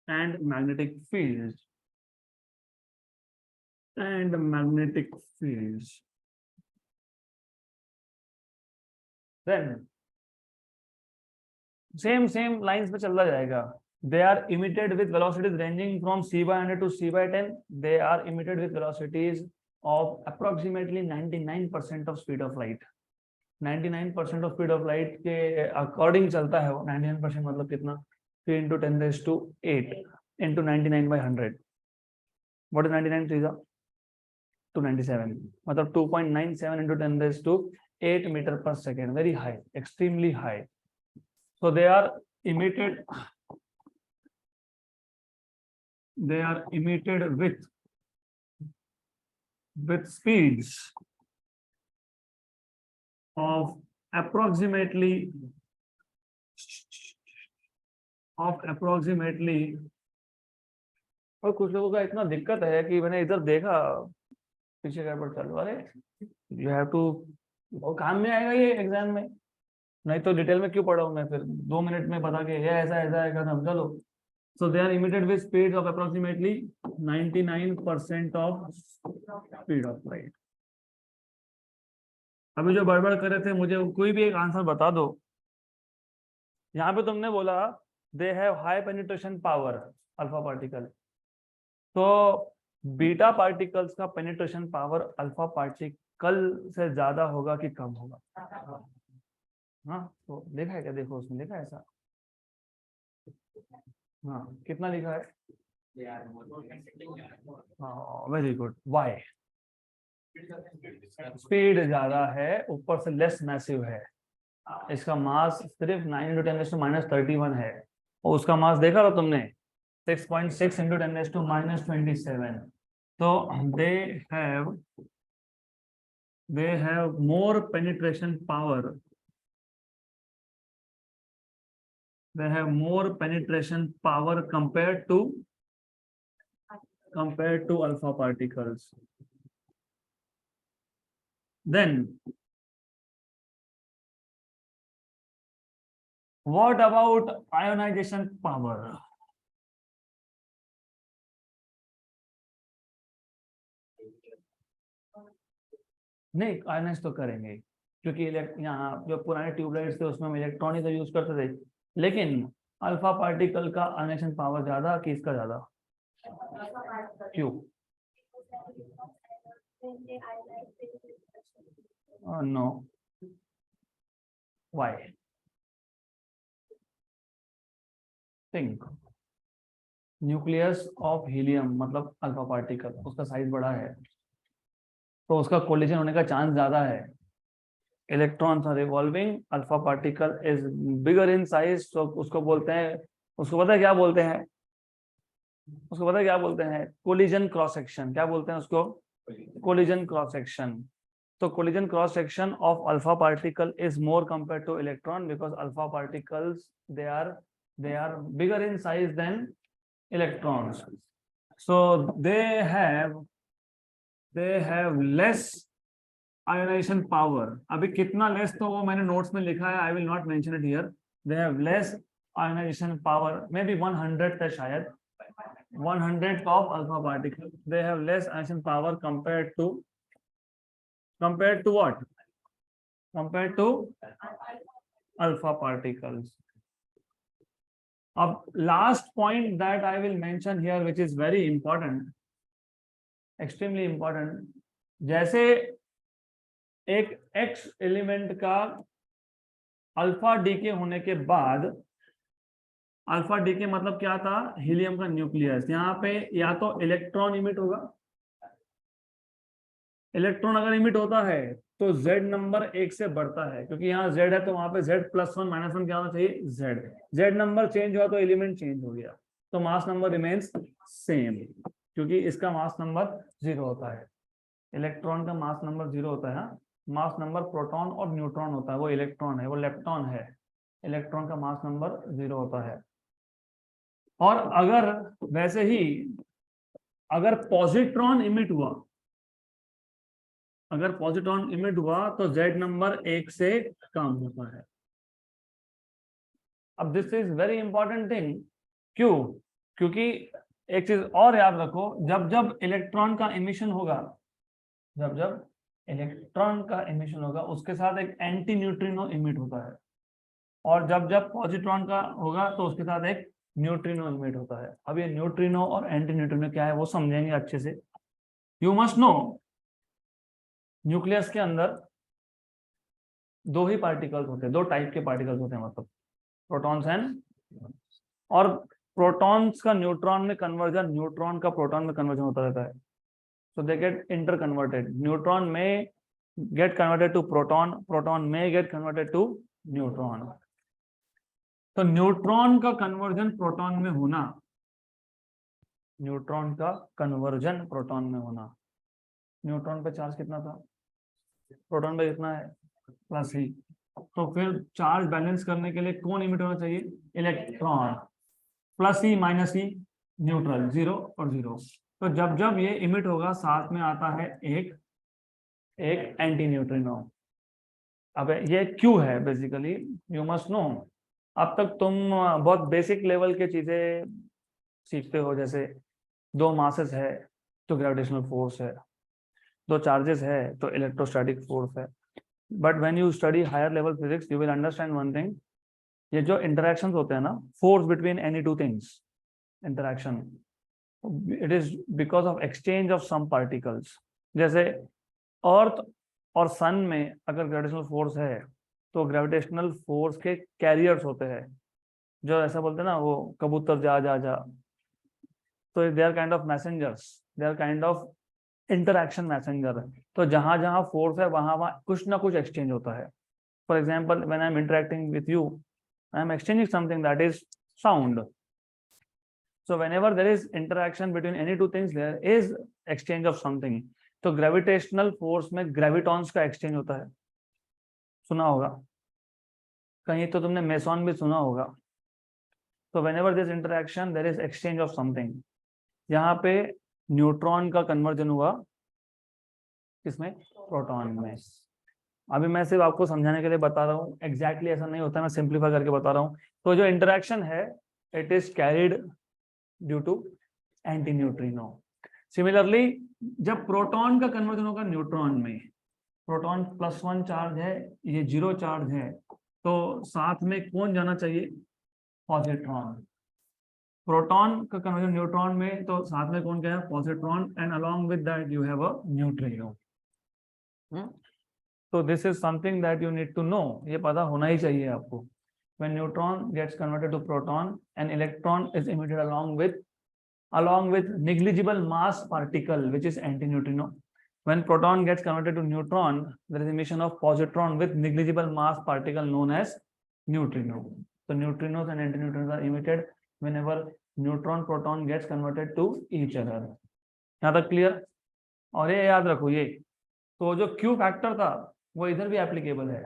and magnetic fields then same lines पे चलता जाएगा। They are emitted with velocities ranging from c/100 to c/10. They are emitted with velocities of approximately 99% of speed of light. 99% of speed of light के अकॉर्डिंग चलता है वो। 99% मतलब कितना? 3 into 10⁸ into 99/100. What is 99 3 297, मतलब 2.97 into 10⁸ meter per second. Very high, extremely high. So they are emitted with speeds of approximately और कुछ लोगों का इतना दिक्कत है कि मैंने इधर देखा पीछे गड़बड़ चालू। अरे यू हैव टू, वो काम में आएगा ये एग्जाम में, नहीं तो डिटेल में क्यों पढ़ा हूं मैं? फिर 2 मिनट में बता के ये ऐसा है खत्म, चलो। So they are emitted with speeds of approximately 99% of speed of light. अभी जो बड़बड़ कर रहे थे, मुझे कोई भी एक आंसर बता दो। यहाँ पे तुमने बोला दे have high penetration power alpha particle, तो बीटा पार्टिकल्स का पेनिट्रेशन पावर अल्फा पार्टिकल से ज्यादा होगा कि कम होगा? हाँ, तो लिखा है क्या? देखो उसमें लिखा है ऐसा। हाँ, कितना लिखा है? हाँ, वेरी गुड। वाई? स्पीड ज्यादा है, ऊपर से लेस मैसिव है। इसका मास सिर्फ 9 into 10⁻31 है, और उसका मास देखा था तुमने 6.6 into 10⁻27। तो they have more penetration power. They have more penetration power compared to alpha particles. Then what about ionization power? नहीं, आयनाइज तो करेंगे, क्योंकि यहाँ जो पुराने ट्यूबलाइट्स थे उसमें हम इलेक्ट्रॉन ही तो यूज करते थे। लेकिन अल्फा पार्टिकल का आयनाइजेशन पावर ज्यादा कि इसका ज्यादा? क्यों? No, why? Think. Nucleus of helium मतलब अल्फा पार्टिकल, उसका साइज बड़ा है, तो उसका कोलिजन होने का चांस ज्यादा है। Electrons are revolving, alpha particle is bigger in size, तो उसको बोलते हैं, उसको पता है क्या बोलते हैं? उसको पता है क्या बोलते हैं? Collision cross section. क्या बोलते हैं उसको? Collision cross section. तो collision cross section of alpha particle is more compare to electron, because alpha particles they are bigger in size than electrons, so they have less ionization power. अभी कितना लेस, तो वो मैंने नोट्स में लिखा है, I will not mention it here. They have less ionization power, maybe 100 था शायद, 100 of alpha particle. They have less ionization power compared to what? Compared to alpha particles. अब last point that I will mention here which is very important, extremely important, जैसे एक एक्स एलिमेंट का अल्फा डीके होने के बाद, अल्फा डीके मतलब क्या था, हीलियम का न्यूक्लियस, यहाँ पे या तो इलेक्ट्रॉन इमिट होगा, इलेक्ट्रॉन अगर इमिट होता है तो z नंबर 1 से बढ़ता है, क्योंकि यहाँ z है तो वहां पे z +1 -1 क्या होना चाहिए, z नंबर चेंज हुआ तो एलिमेंट चेंज हो गया, तो मास नंबर रिमेन्स सेम, क्योंकि इसका मास नंबर 0 होता है, इलेक्ट्रॉन का मास नंबर 0 होता है, मास नंबर प्रोटॉन और न्यूट्रॉन होता है, वो इलेक्ट्रॉन है, वो लेप्टॉन है, इलेक्ट्रॉन का मास नंबर 0 होता है। और अगर वैसे ही अगर पॉजिट्रॉन इमिट हुआ, अगर पॉजिट्रॉन इमिट हुआ तो z नंबर 1 से कम होता है। अब this is very important thing, क्यों, क्योंकि एक चीज और याद रखो, जब जब इलेक्ट्रॉन का इमिशन होगा, जब जब इलेक्ट्रॉन का इमिशन होगा उसके साथ एक एंटी न्यूट्रिनो इमिट होता है, और जब जब पॉजिट्रॉन का होगा तो उसके साथ एक न्यूट्रिनो इमिट होता है। अब ये न्यूट्रिनो और एंटी न्यूट्रिनो क्या है वो समझेंगे अच्छे से। यू मस्ट नो, न्यूक्लियस के अंदर दो ही पार्टिकल्स होते हैं, दो टाइप के पार्टिकल्स होते हैं, मतलब प्रोटॉन्स एंड, और प्रोटॉन्स का न्यूट्रॉन में कन्वर्जन, न्यूट्रॉन का प्रोटॉन में कन्वर्जन होता रहता है, so they get interconverted. Neutron may get converted to proton, proton may get converted to neutron. तो न्यूट्रॉन का कन्वर्जन प्रोटॉन में होना, न्यूट्रॉन का कन्वर्जन प्रोटॉन में होना, न्यूट्रॉन पे चार्ज कितना था, प्रोटॉन पे कितना है, +e, तो फिर चार्ज बैलेंस करने के लिए कौन इमिट होना चाहिए, इलेक्ट्रॉन, +e -e न्यूट्रल, 0 और 0, तो जब जब ये इमिट होगा साथ में आता है एक एंटी न्यूट्रिनो। अब ये क्यों है, बेसिकली यू मस्ट नो, अब तक तुम बहुत बेसिक लेवल के चीजें सीखते हो, जैसे दो मासेस है तो ग्रेविटेशनल फोर्स है, दो चार्जेस है तो इलेक्ट्रोस्टैटिक फोर्स है, but when you study higher level physics you will understand one thing, ये जो इंटरेक्शंस होते हैं ना, force between any two things, interaction, it is because of exchange of some particles. जैसे अर्थ और सन में अगर ग्रेविटेशनल फोर्स है तो ग्रेविटेशनल फोर्स के कैरियर्स होते हैं, जो ऐसा बोलते हैं ना, वो कबूतर जा जा जा, तो they are kind of messengers, they are kind of interaction messenger. तो जहां जहां फोर्स है वहां वहां कुछ ना कुछ एक्सचेंज होता है। For example, when I am interacting with you, I am exchanging something that is sound, so whenever there is interaction between any two things there is exchange of something। तो ग्रेविटेशनल फोर्स में ग्रेविटॉन्स का एक्सचेंज होता है, सुना होगा कहीं तो तुमने मेसॉन भी सुना होगा। तो whenever there is interaction there is exchange of something। यहाँ पे न्यूट्रॉन का कन्वर्जन हुआ किसमें, प्रोटॉन में। अभी मैं सिर्फ आपको समझाने के लिए बता रहा हूँ, एग्जैक्टली ऐसा नहीं होता, मैं सिंप्लीफाई करके बता रहा हूँ। तो जो इंटरेक्शन है it is carried due to anti neutrino. Similarly जब प्रोटॉन का कन्वर्जन होगा न्यूट्रॉन में, प्रोटॉन +1 चार्ज है, ये 0 चार्ज है, तो साथ में कौन जाना चाहिए, पॉजिट्रॉन। प्रोटॉन का कन्वर्जन न्यूट्रॉन में तो साथ में कौन गया, positron, and along with that you have a neutrino. तो this is something that you need to know, ये पता होना ही चाहिए आपको। When neutron gets converted to proton, an electron is emitted along with negligible mass particle which is antineutrino. When proton gets converted to neutron, there is emission of positron with negligible mass particle known as neutrino. So neutrinos and antineutrinos are emitted whenever neutron proton gets converted to each other. यहाँ तक क्लियर। और ये याद रखो, ये तो जो Q फैक्टर था वो इधर भी एप्लीकेबल है,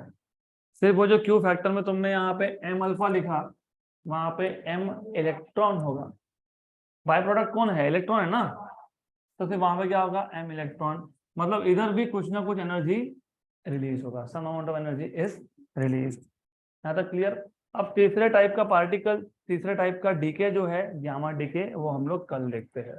सिर्फ वो जो Q फैक्टर में तुमने यहाँ पे m अल्फा लिखा, वहां पे m इलेक्ट्रॉन होगा, बाय प्रोडक्ट कौन है, इलेक्ट्रॉन है ना, तो फिर वहां पे क्या होगा, m इलेक्ट्रॉन, मतलब इधर भी कुछ ना कुछ एनर्जी रिलीज होगा, some amount of energy is release. यहाँ तक क्लियर। अब तीसरे टाइप का पार्टिकल, तीसरे टाइप का डीके जो है गामा डीके, वो हम लोग कल देखते हैं।